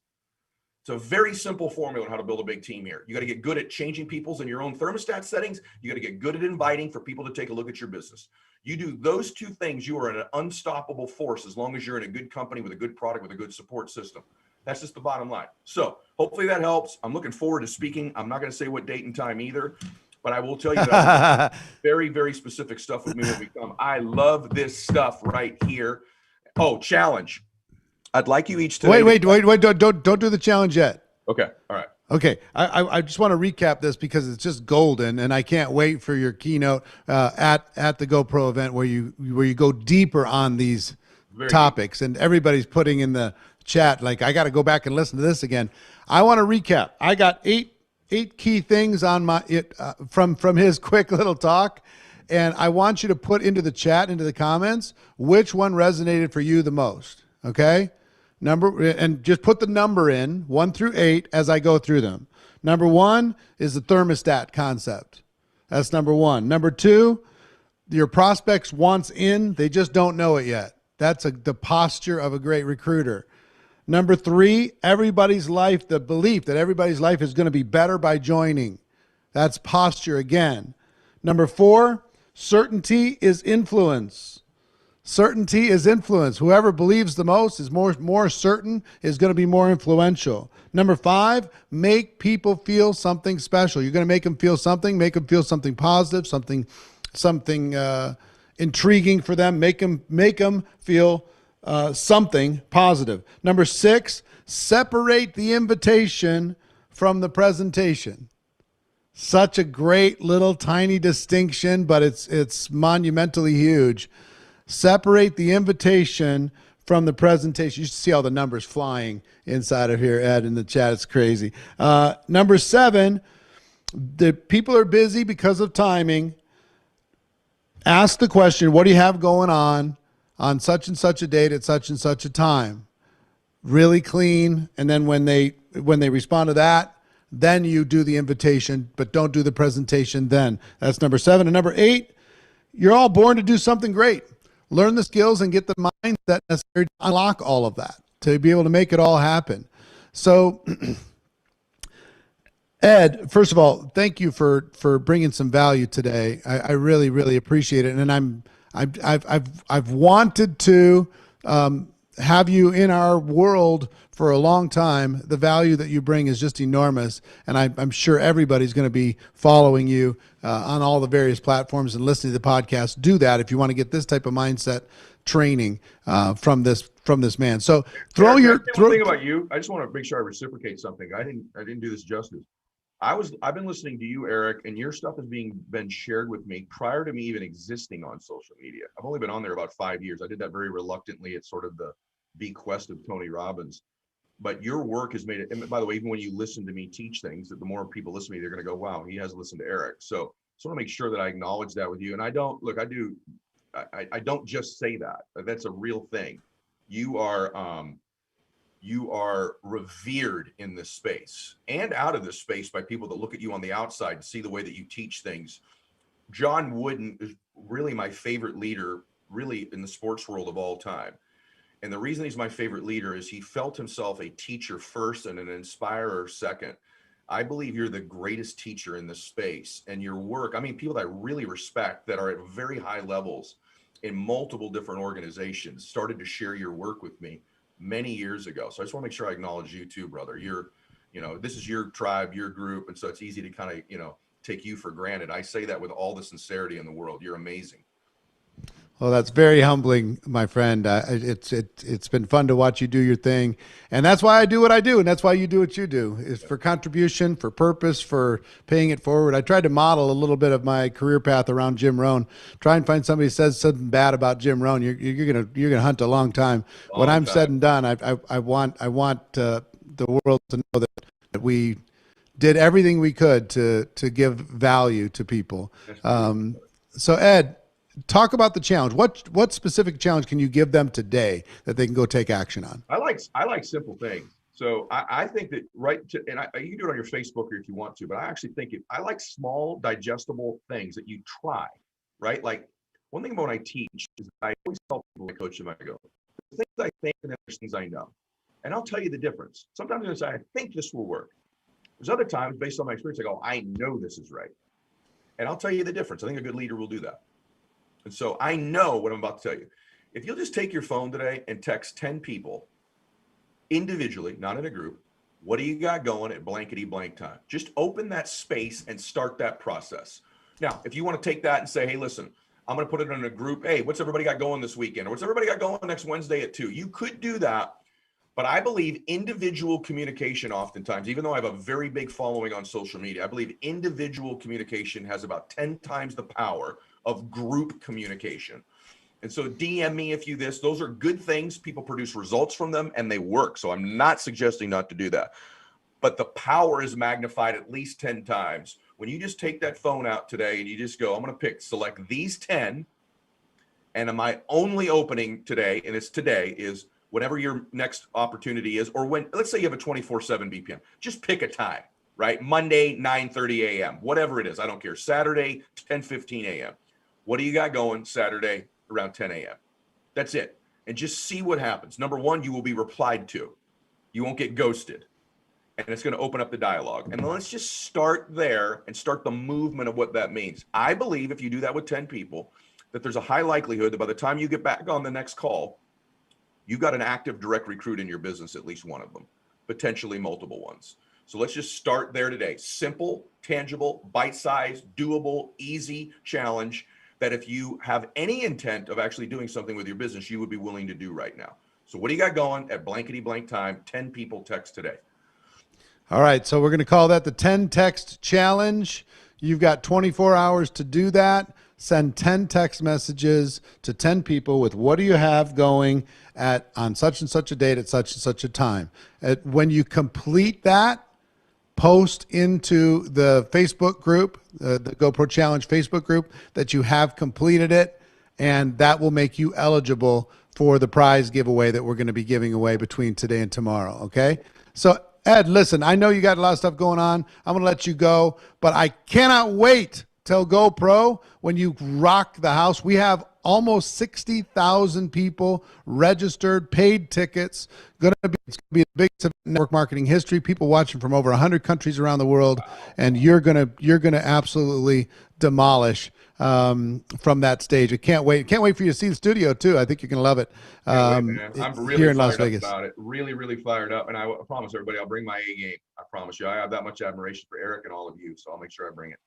It's a very simple formula on how to build a big team here. You got to get good at changing people's and your own thermostat settings. You got to get good at inviting for people to take a look at your business. You do those two things, you are an unstoppable force as long as you're in a good company with a good product, with a good support system. That's just the bottom line. So hopefully that helps. I'm looking forward to speaking. I'm not going to say what date and time either, but I will tell you that very, very specific stuff with me when we come. I love this stuff right here. Oh, challenge. I'd like you each to wait. Don't do the challenge yet. Okay. All right. Okay. I just want to recap this because it's just golden, and I can't wait for your keynote at the GoPro event where you go deeper on these topics. And everybody's putting in the chat like, I got to go back and listen to this again. I want to recap. I got 8 eight key things on from his quick little talk, and I want you to put into the chat, into the comments, which one resonated for you the most. Okay, and just put the number in 1 through 8 as I go through them. Number 1 is the thermostat concept. That's number 1. Number 2, your prospects wants in, they just don't know it yet. That's the posture of a great recruiter. Number 3, everybody's life, the belief that everybody's life is going to be better by joining. That's posture again. Number 4, certainty is influence. Certainty is influence. Whoever believes the most is more certain, is going to be more influential. Number 5, make people feel something special. You're going to make them feel something positive, something intriguing for them. Make them feel something positive. Number 6, separate the invitation from the presentation. Such a great little tiny distinction, but it's monumentally huge. Separate the invitation from the presentation. You should see all the numbers flying inside of here, Ed, in the chat. It's crazy. Number 7, the people are busy because of timing. Ask the question, what do you have going on such and such a date at such and such a time? Really clean. And then when they respond to that, then you do the invitation, but don't do the presentation then. That's number 7. And number 8, you're all born to do something great. Learn the skills and get the mindset necessary to unlock all of that, to be able to make it all happen. So, Ed, first of all, thank you for bringing some value today. I really, really appreciate it. And I've wanted to have you in our world for a long time. The value that you bring is just enormous, and I'm sure everybody's going to be following you on all the various platforms and listening to the podcast. Do that if you want to get this type of mindset training from this man. So throw Eric, your one thing about you. I just want to make sure I reciprocate something. I didn't do this justice. I've been listening to you, Eric, and your stuff has been shared with me prior to me even existing on social media. I've only been on there about 5 years. I did that very reluctantly. It's sort of the bequest of Tony Robbins. But your work has made it, and by the way, even when you listen to me teach things, that the more people listen to me, they're going to go, wow, he has listened to Eric. So I just want to make sure that I acknowledge that with you. And I don't just say that. That's a real thing. You are revered in this space and out of this space by people that look at you on the outside and see the way that you teach things. John Wooden is really my favorite leader, really, in the sports world of all time. And the reason he's my favorite leader is he felt himself a teacher first and an inspirer second. I believe you're the greatest teacher in this space, and your work, I mean, people that I really respect that are at very high levels in multiple different organizations started to share your work with me many years ago. So I just want to make sure I acknowledge you too, brother. This is your tribe, your group. And so it's easy to kind of, take you for granted. I say that with all the sincerity in the world. You're amazing. Well, that's very humbling, my friend. It's been fun to watch you do your thing, and that's why I do what I do, and that's why you do what you do. Is for contribution, for purpose, for paying it forward. I tried to model a little bit of my career path around Jim Rohn. Try and find somebody who says something bad about Jim Rohn. You're gonna hunt a long time. When I'm said and done, I want the world to know that we did everything we could to give value to people. So Ed, talk about the challenge. What specific challenge can you give them today that they can go take action on? I like simple things. So I think that you can do it on your Facebook or if you want to, but I actually think I like small digestible things that you try, right? Like one thing about when I teach is I always tell people, I coach them, I go, the things I think and then there's things I know. And I'll tell you the difference. Sometimes I say, I think this will work. There's other times based on my experience, I go, I know this is right. And I'll tell you the difference. I think a good leader will do that. And so I know what I'm about to tell you. If you'll just take your phone today and text 10 people individually, not in a group, what do you got going at blankety blank time? Just open that space and start that process. Now, if you want to take that and say, hey, listen, I'm going to put it in a group. Hey, what's everybody got going this weekend? Or what's everybody got going next Wednesday at 2? You could do that. But I believe individual communication oftentimes, even though I have a very big following on social media, I believe individual communication has about 10 times the power of group communication. And so DM me if you those are good things. People produce results from them and they work. So I'm not suggesting not to do that. but the power is magnified at least 10 times. When you just take that phone out today and you just go, I'm going to select these 10, and my only opening today, and it's today, is whenever your next opportunity is, or when, let's say you have a 24/7 BPM, just pick a time, right? Monday, 9:30 a.m., whatever it is, I don't care. Saturday, 10:15 a.m. What do you got going Saturday around 10 a.m.? That's it. And just see what happens. Number one, you will be replied to. You won't get ghosted. And it's going to open up the dialogue. And let's just start there and start the movement of what that means. I believe if you do that with 10 people, that there's a high likelihood that by the time you get back on the next call, you've got an active direct recruit in your business, at least one of them, potentially multiple ones. So let's just start there today. Simple, tangible, bite-sized, doable, easy challenge that if you have any intent of actually doing something with your business, you would be willing to do right now. So what do you got going at blankety blank time? 10 people text today. All right, so we're going to call that the 10 text challenge. You've got 24 hours to do that. Send 10 text messages to 10 people with what do you have going on such and such a date at such and such a time. When you complete that, post into the Facebook group, the GoPro Challenge Facebook group, that you have completed it, and that will make you eligible for the prize giveaway that we're going to be giving away between today and tomorrow, okay? So Ed, listen, I know you got a lot of stuff going on. I'm going to let you go, but I cannot wait till GoPro when you rock the house. We have almost 60,000 people registered, paid tickets. It's going to be the biggest event in network marketing history. People watching from over 100 countries around the world, and you're going to absolutely demolish from that stage. I can't wait. Can't wait for you to see the studio too. I think you're going to love it. I'm really here in fired Las up Vegas. about it. Really, really fired up. And I promise everybody, I'll bring my A game. I promise you. I have that much admiration for Eric and all of you, so I'll make sure I bring it.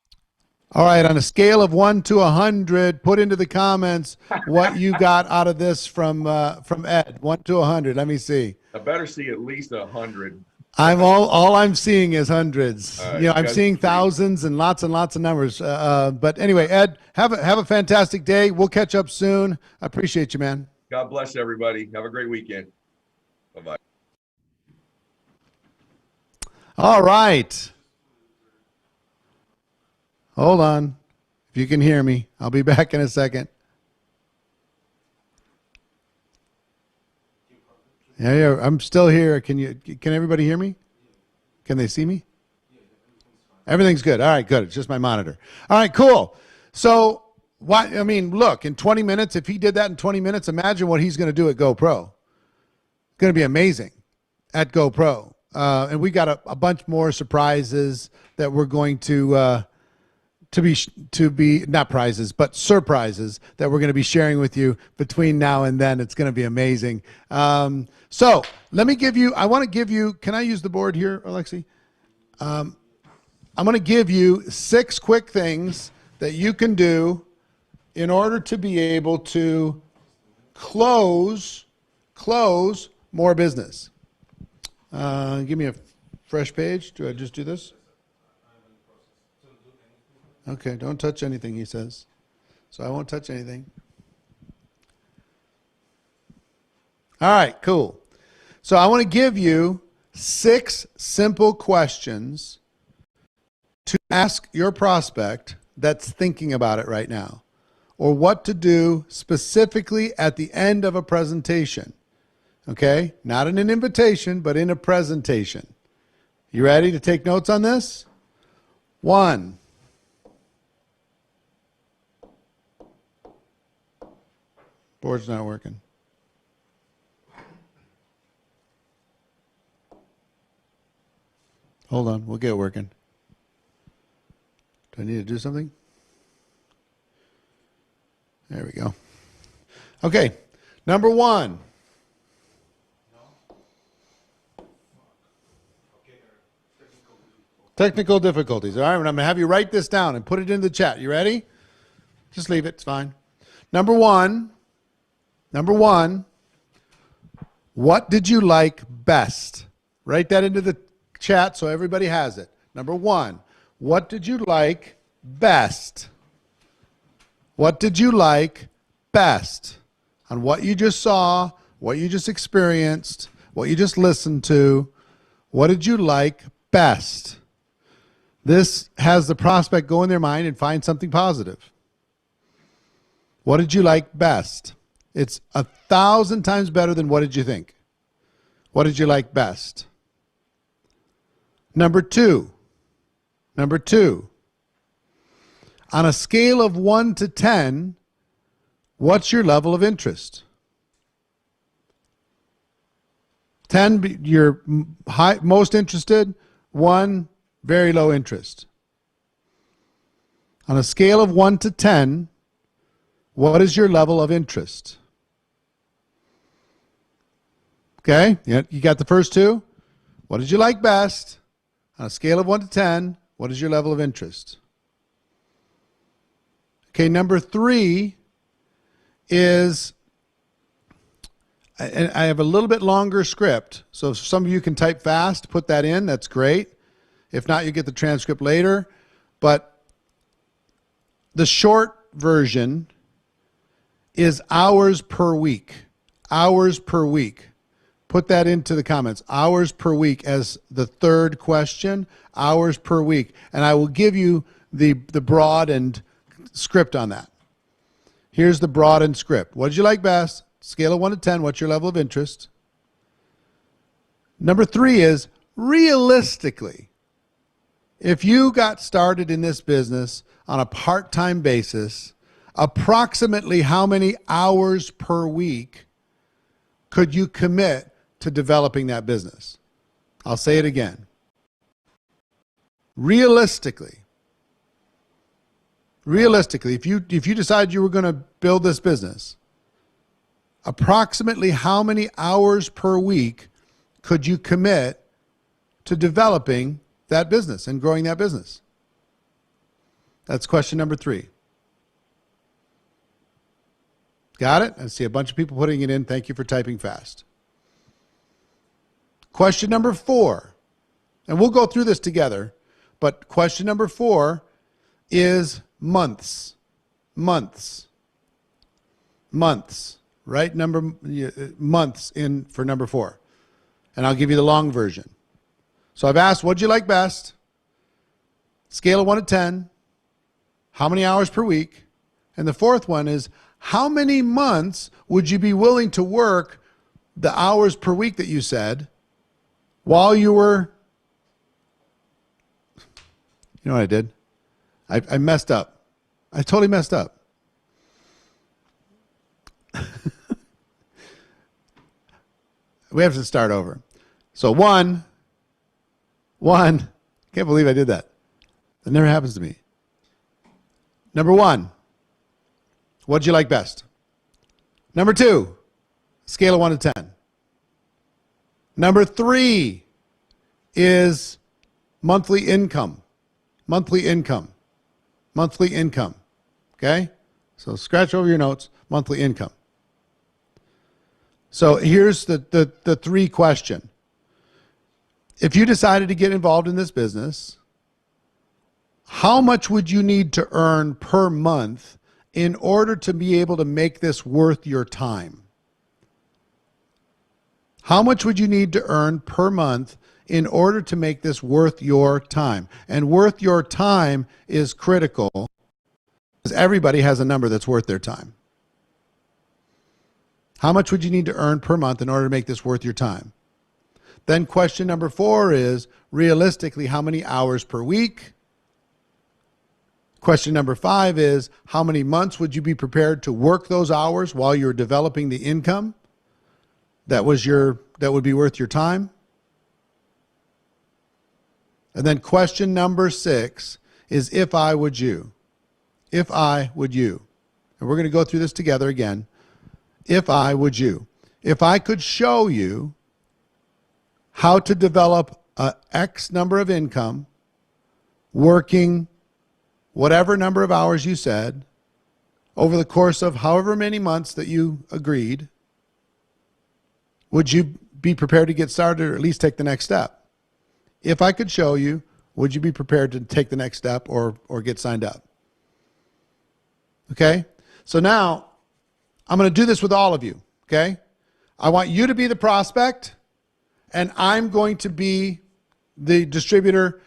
All right, on a scale of 1 to 100, put into the comments what you got out of this from Ed. 1 to 100. Let me see. I better see at least 100. All I'm seeing is hundreds. I'm seeing guys- thousands and lots of numbers. But anyway, Ed, have a fantastic day. We'll catch up soon. I appreciate you, man. God bless everybody. Have a great weekend. Bye-bye. All right. Hold on. If you can hear me, I'll be back in a second. Yeah, I'm still here. Can everybody hear me? Can they see me? Everything's good. All right, good. It's just my monitor. All right, cool. So, look, in 20 minutes, if he did that in 20 minutes, imagine what he's going to do at GoPro. It's going to be amazing at GoPro. And we got a bunch more surprises that we're going to be not prizes, but surprises that we're going to be sharing with you between now and then. It's going to be amazing. So let me I want to give you, can I use the board here, Alexi? I'm going to give you 6 quick things that you can do in order to be able to close more business. Give me a fresh page. Do I just do this? Okay, don't touch anything, he says. So I won't touch anything. All right, cool. So I want to give you 6 simple questions to ask your prospect that's thinking about it right now, or what to do specifically at the end of a presentation. Okay? Not in an invitation, but in a presentation. You ready to take notes on this? 1. Board's not working. Hold on, we'll get it working. Do I need to do something? There we go. Okay, number 1. Technical difficulties. All right, I'm going to have you write this down and put it in the chat. You ready? Just leave it. It's fine. Number one, what did you like best? Write that into the chat so everybody has it. Number 1, what did you like best? What did you like best on what you just saw, what you just experienced, what you just listened to? What did you like best? This has the prospect go in their mind and find something positive. What did you like best? It's 1,000 times better than what did you think? What did you like best? Number two. On a scale of 1 to 10, what's your level of interest? 10, you're most interested. 1, very low interest. On a scale of 1 to 10, what is your level of interest? Okay, you got the first two. What did you like best? On a scale of 1 to 10, what is your level of interest? Okay, number 3 is, and I have a little bit longer script, so if some of you can type fast, put that in, that's great. If not, you get the transcript later. But the short version is hours per week. Hours per week. Put that into the comments. Hours per week as the third question. Hours per week. And I will give you the broadened script on that. Here's the broadened script. What did you like best? Scale of 1 to 10, what's your level of interest? Number 3 is, realistically, if you got started in this business on a part-time basis, approximately how many hours per week could you commit to developing that business? I'll say it again. Realistically, if you decide you were going to build this business, approximately how many hours per week could you commit to developing that business and growing that business? That's question number 3. Got it? I see a bunch of people putting it in. Thank you for typing fast. Question number 4, and we'll go through this together, but question number 4 is months. Months. Months. Right? Months in for number 4. And I'll give you the long version. So I've asked, what'd you like best? Scale of 1 to 10. How many hours per week? And the fourth one is, how many months would you be willing to work the hours per week that you said while you were... You know what I did? I messed up. I totally messed up. We have to start over. So one, can't believe I did that. That never happens to me. Number 1, what'd you like best? Number 2, scale of 1 to 10. Number 3 is monthly income. Monthly income. Monthly income. Okay? So scratch over your notes, monthly income. So here's the 3 question. If you decided to get involved in this business, how much would you need to earn per month in order to be able to make this worth your time? How much would you need to earn per month in order to make this worth your time? And worth your time is critical because everybody has a number that's worth their time. How much would you need to earn per month in order to make this worth your time? Then question number 4 is, realistically, how many hours per week? Question number 5 is, how many months would you be prepared to work those hours while you're developing the income that would be worth your time? And then question number 6 is, if I would you. If I would you. And we're going to go through this together again. If I would you. If I could show you how to develop a X number of income, working whatever number of hours you said, over the course of however many months that you agreed, would you be prepared to get started or at least take the next step? If I could show you, would you be prepared to take the next step or get signed up? Okay? So now, I'm going to do this with all of you, okay? I want you to be the prospect, and I'm going to be the distributor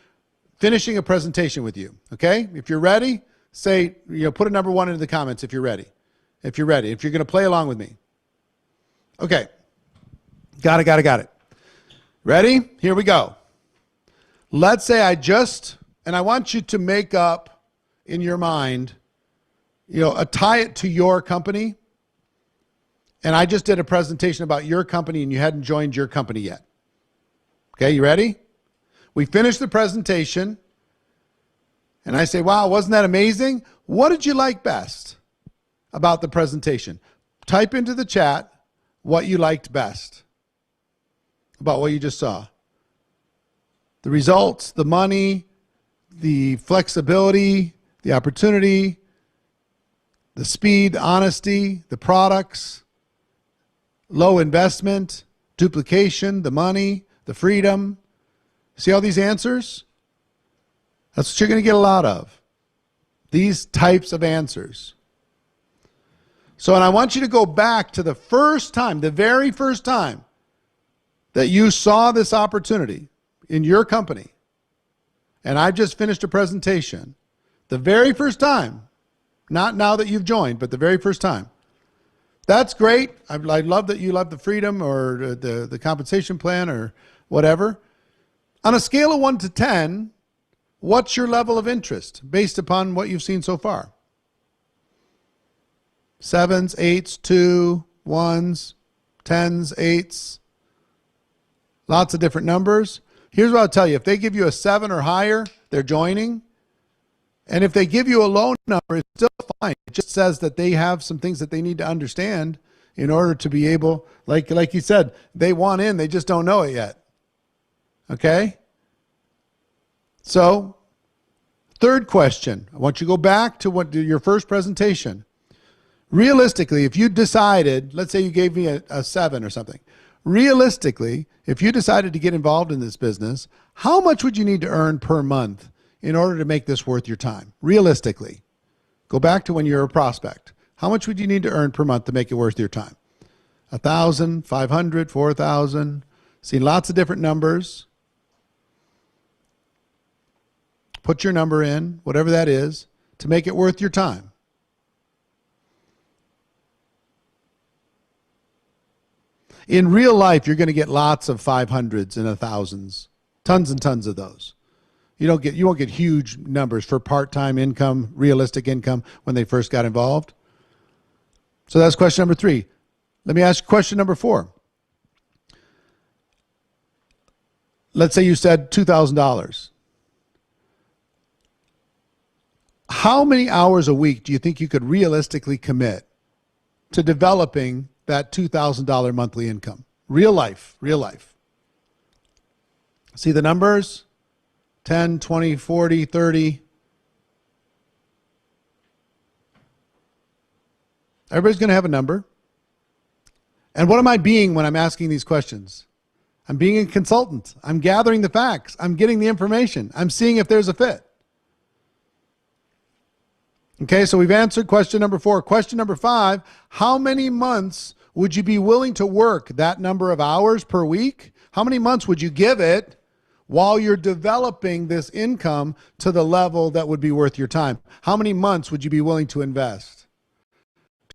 finishing a presentation with you. Okay? If you're ready, say, put a number 1 into the comments if you're ready. If you're ready. If you're going to play along with me. Okay. Got it. Ready? Here we go. Let's say and I want you to make up in your mind, tie it to your company. And I just did a presentation about your company and you hadn't joined your company yet. Okay, you ready? We finished the presentation and I say, wow, wasn't that amazing? What did you like best about the presentation? Type into the chat what you liked best about what you just saw. The results, the money, the flexibility, the opportunity, the speed, the honesty, the products, low investment, duplication, the money, the freedom. See all these answers? That's what you're going to get a lot of. These types of answers. So, and I want you to go back to the very first time that you saw this opportunity in your company. And I just finished a presentation. The very first time, not now that you've joined, but the very first time. That's great. I love that you love the freedom or the compensation plan or whatever. On a scale of 1 to 10, what's your level of interest based upon what you've seen so far? 7s, 8s, 2, 1s, 10s, 8s. Lots of different numbers. Here's what I'll tell you. If they give you a 7 or higher, they're joining. And if they give you a low number, it's still fine. It just says that they have some things that they need to understand in order to be able, like you said, they want in, they just don't know it yet. Okay? So, third question. I want you to go back to your first presentation. Realistically, if you decided, let's say you gave me a 7 or something. Realistically, if you decided to get involved in this business, how much would you need to earn per month in order to make this worth your time? Realistically. Go back to when you're a prospect. How much would you need to earn per month to make it worth your time? 1,000, 500, 4,000. See lots of different numbers. Put your number in, whatever that is, to make it worth your time. In real life, you're going to get lots of 500s and 1,000s, tons and tons of those. You won't get huge numbers for part-time income, realistic income when they first got involved. So that's question number 3. Let me ask you question number 4. Let's say you said $2,000. How many hours a week do you think you could realistically commit to developing that $2,000 monthly income? Real life. See the numbers? 10, 20, 40, 30. Everybody's going to have a number. And what am I being when I'm asking these questions? I'm being a consultant. I'm gathering the facts. I'm getting the information. I'm seeing if there's a fit. Okay, so we've answered question number 4. Question number 5, how many months would you be willing to work that number of hours per week? How many months would you give it while you're developing this income to the level that would be worth your time? How many months would you be willing to invest?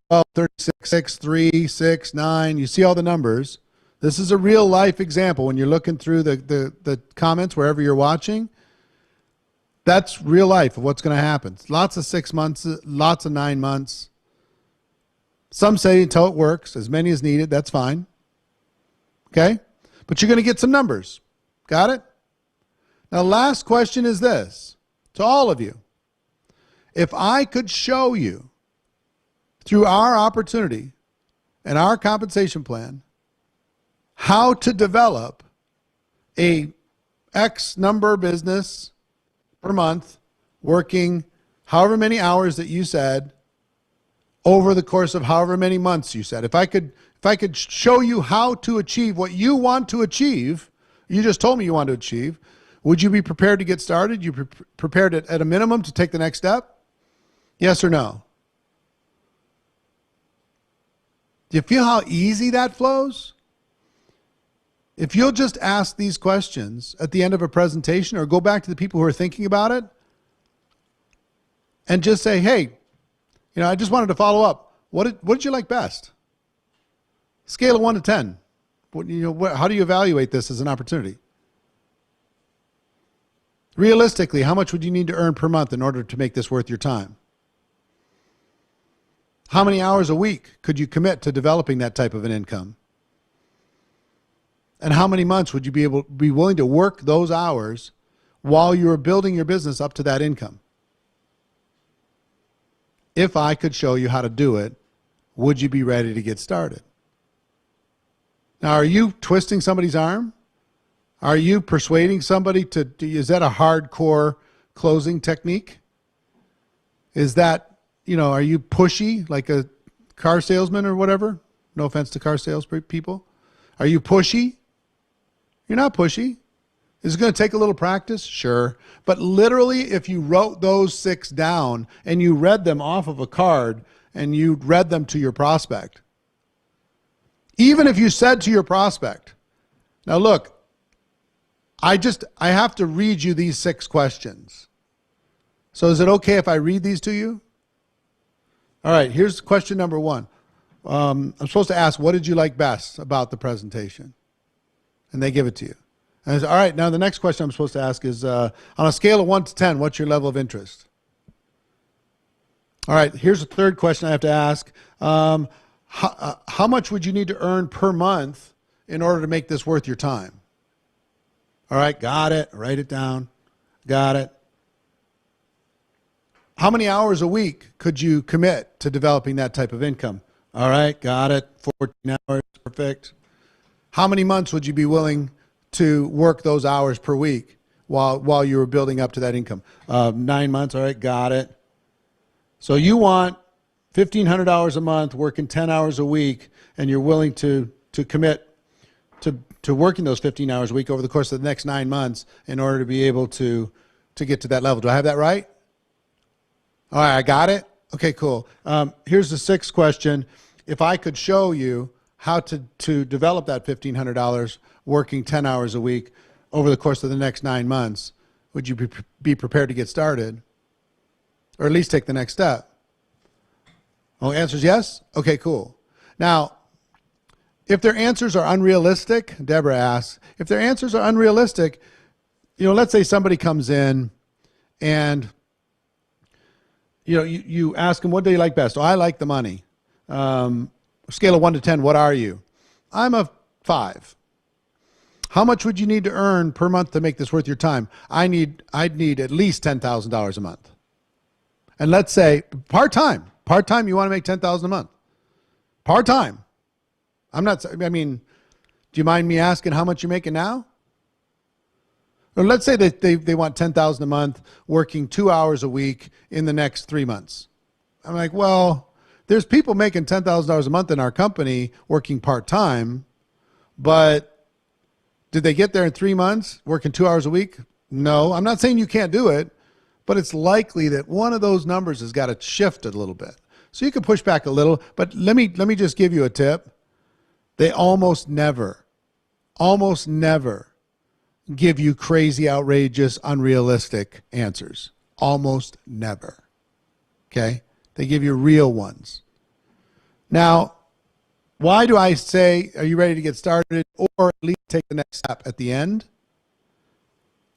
12, 36, 6, 3, 6, 9. You see all the numbers. This is a real life example. When you're looking through the comments, wherever you're watching, that's real life of what's going to happen. Lots of 6 months, lots of 9 months. Some say until it works, as many as needed, that's fine. Okay? But you're going to get some numbers. Got it? Now, last question is this, to all of you. If I could show you, through our opportunity and our compensation plan, how to develop a X number business per month, working however many hours that you said, over the course of however many months you said. If I could show you how to achieve what you want to achieve, you just told me you want to achieve, would you be prepared to get started? You prepared at a minimum to take the next step? Yes or no? Do you feel how easy that flows? If you'll just ask these questions at the end of a presentation or go back to the people who are thinking about it and just say, hey, I just wanted to follow up. What did you like best? Scale of 1 to 10. How do you evaluate this as an opportunity? Realistically, how much would you need to earn per month in order to make this worth your time? How many hours a week could you commit to developing that type of an income? And how many months would you be willing to work those hours while you were building your business up to that income? If I could show you how to do it, would you be ready to get started? Now, are you twisting somebody's arm? Are you persuading somebody is that a hardcore closing technique? Is that, are you pushy like a car salesman or whatever? No offense to car sales people. Are you pushy? You're not pushy. Is it going to take a little practice? Sure. But literally, if you wrote those 6 down and you read them off of a card and you read them to your prospect, even if you said to your prospect, now look, I have to read you these 6 questions. So is it okay if I read these to you? All right, here's question number 1. I'm supposed to ask, what did you like best about the presentation? And they give it to you. And I say, all right, now the next question I'm supposed to ask is, on a scale of 1 to 10, what's your level of interest? All right, here's a third question I have to ask. How much would you need to earn per month in order to make this worth your time? All right, got it. Write it down. Got it. How many hours a week could you commit to developing that type of income? All right, got it. 14 hours, perfect. How many months would you be willing to work those hours per week while you were building up to that income? 9 months, all right, got it. So you want $1,500 a month, working 10 hours a week, and you're willing to commit to working those 15 hours a week over the course of the next 9 months in order to be able to get to that level. Do I have that right? All right, I got it? Okay, cool. Here's the 6th question. If I could show you how to develop that $1,500 working 10 hours a week over the course of the next 9 months, would you be prepared to get started? Or at least take the next step? Oh, answer is yes? Okay, cool. Now, if their answers are unrealistic, Deborah asks, if their answers are unrealistic, let's say somebody comes in and, you ask them, what do you like best? Oh, I like the money. Scale of 1 to 10, what are you? I'm a 5. How much would you need to earn per month to make this worth your time? I'd need at least $10,000 a month. And let's say part-time, you want to make $10,000 a month. Part-time. Do you mind me asking how much you're making now? Or let's say that they want $10,000 a month working 2 hours a week in the next 3 months. I'm like, well, there's people making $10,000 a month in our company working part-time, but did they get there in 3 months working 2 hours a week? No, I'm not saying you can't do it, but it's likely that one of those numbers has got to shift a little bit. So you can push back a little, but let me just give you a tip. They almost never give you crazy, outrageous, unrealistic answers. Almost never. Okay? They give you real ones. Now, why do I say, are you ready to get started, or at least take the next step at the end?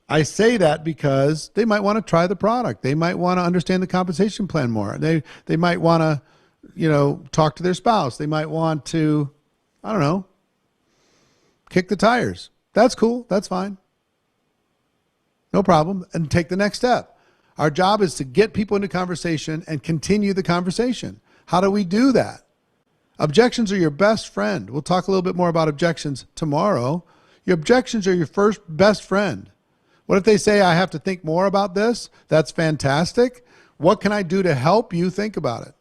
I say that because they might want to try the product. They might want to understand the compensation plan more. They might want to, talk to their spouse. They might want to, I don't know, kick the tires. That's cool. That's fine. No problem. And take the next step. Our job is to get people into conversation and continue the conversation. How do we do that? Objections are your best friend. We'll talk a little bit more about objections tomorrow. Your objections are your first best friend. What if they say, I have to think more about this? That's fantastic. What can I do to help you think about it?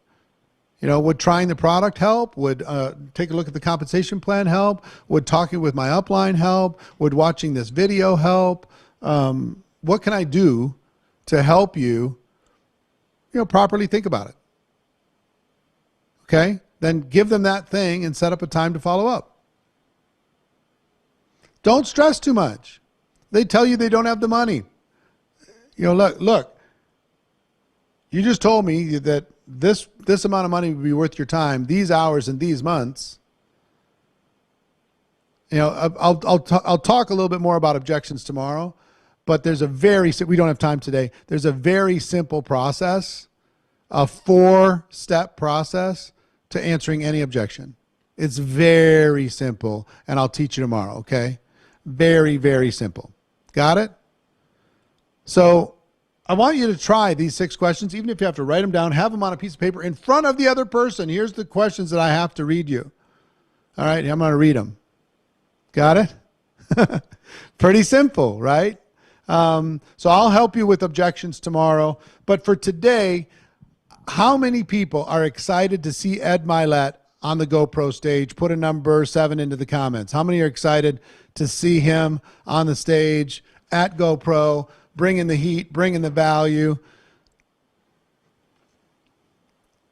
Would trying the product help? Would take a look at the compensation plan help? Would talking with my upline help? Would watching this video help? What can I do to help you, properly think about it? Okay? Then give them that thing and set up a time to follow up. Don't stress too much. They tell you they don't have the money. Look, you just told me that this amount of money would be worth your time, these hours and these months. I'll talk a little bit more about objections tomorrow, but we don't have time today. There's a very simple process, a 4-step process to answering any objection. It's very simple, and I'll teach you tomorrow, okay? Very, very simple. Got it? So I want you to try these 6 questions, even if you have to write them down, have them on a piece of paper in front of the other person. Here's the questions that I have to read you. All right, I'm going to read them. Got it? Pretty simple, right? So I'll help you with objections tomorrow. But for today, how many people are excited to see Ed Mylett on the GoPro stage? Put a number 7 into the comments. How many are excited to see him on the stage at GoPro, bringing the heat, bringing the value?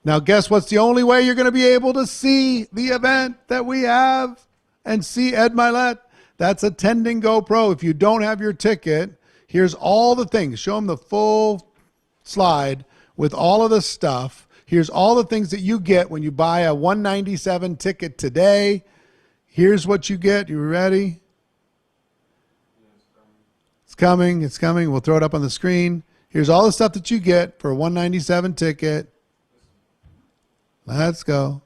Now, guess what's the only way you're going to be able to see the event that we have and see Ed Mylett? That's attending GoPro. If you don't have your ticket, here's all the things. Show them the full slide with all of the stuff. Here's all the things that you get when you buy a $197 ticket today. Here's what you get. You ready? It's coming. It's coming. We'll throw it up on the screen. Here's all the stuff that you get for a $197 ticket. Let's go.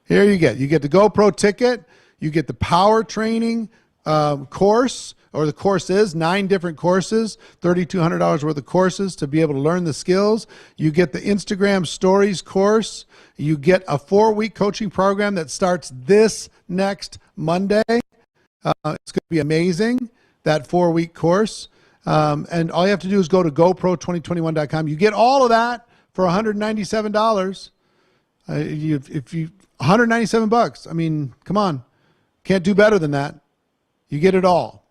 Here you get the GoPro ticket. You get the power training course, or the course is 9 different courses, $3,200 worth of courses to be able to learn the skills. You get the Instagram stories course. You get a 4-week coaching program that starts this next Monday. It's going to be amazing, that 4-week course. And all you have to do is go to GoPro2021.com. You get all of that for $197. $197. I mean, come on. Can't do better than that. You get it all.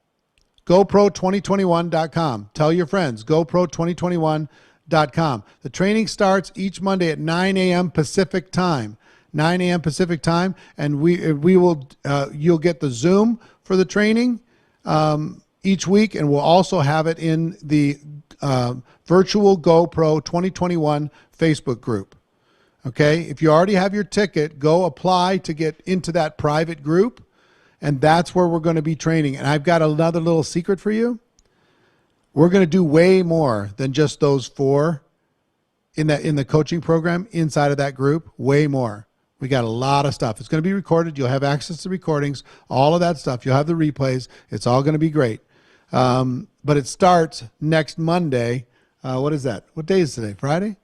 GoPro2021.com. Tell your friends. GoPro2021.com. The training starts each Monday at 9 a.m. Pacific time. 9 a.m. Pacific time, and you'll get the Zoom for the training each week, and we'll also have it in the virtual GoPro 2021 Facebook group. Okay, if you already have your ticket, go apply to get into that private group, and that's where we're going to be training. And I've got another little secret for you. We're going to do way more than just those 4 in the coaching program inside of that group. Way more. We got a lot of stuff. It's going to be recorded. You'll have access to recordings, all of that stuff. You'll have the replays. It's all going to be great. But it starts next Monday. What is that? What day is today? Friday?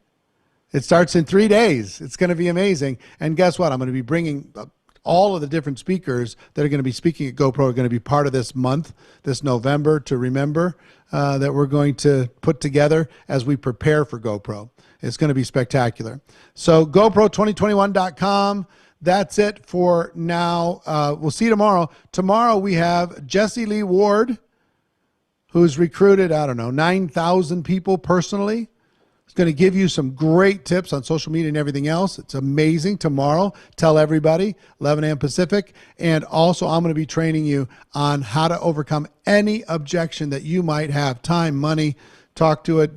It starts in 3 days. It's going to be amazing. And guess what? I'm going to be bringing all of the different speakers that are going to be speaking at GoPro are going to be part of this month, this November to remember, that we're going to put together as we prepare for GoPro. It's going to be spectacular. So GoPro2021.com. That's it for now. We'll see you tomorrow. Tomorrow we have Jesse Lee Ward, who's recruited, 9,000 people personally. He's going to give you some great tips on social media and everything else. It's amazing. Tomorrow, tell everybody, 11 a.m. Pacific. And also, I'm going to be training you on how to overcome any objection that you might have. Time, money, talk to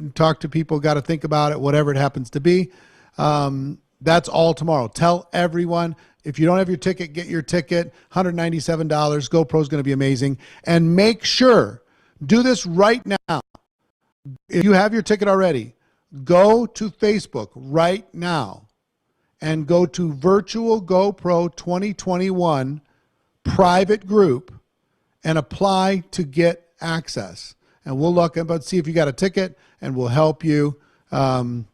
people, got to think about it, whatever it happens to be. That's all tomorrow. Tell everyone. If you don't have your ticket, get your ticket. $197. GoPro is going to be amazing. And make sure, do this right now. If you have your ticket already, go to Facebook right now and go to Virtual GoPro 2021 private group and apply to get access. And we'll look and see if you got a ticket, and we'll help you join.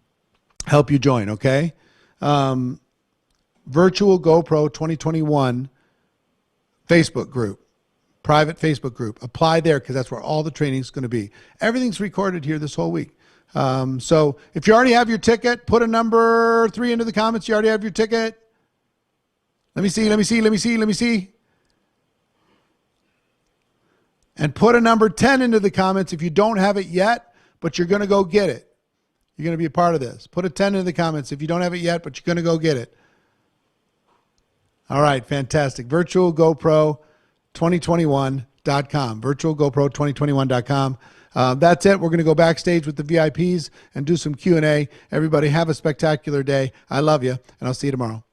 Okay. Virtual GoPro 2021 Facebook group, private Facebook group. Apply there because that's where all the training is going to be. Everything's recorded here this whole week. So if you already have your ticket, put a number 3 into the comments. You already have your ticket. Let me see. And put a number 10 into the comments if you don't have it yet, but you're going to go get it. You're going to be a part of this. Put a 10 into the comments if you don't have it yet, but you're going to go get it. All right, fantastic. Virtual GoPro virtualgopro2021.com, virtualgopro2021.com. That's it. We're going to go backstage with the VIPs and do some Q&A. Everybody have a spectacular day. I love you, and I'll see you tomorrow.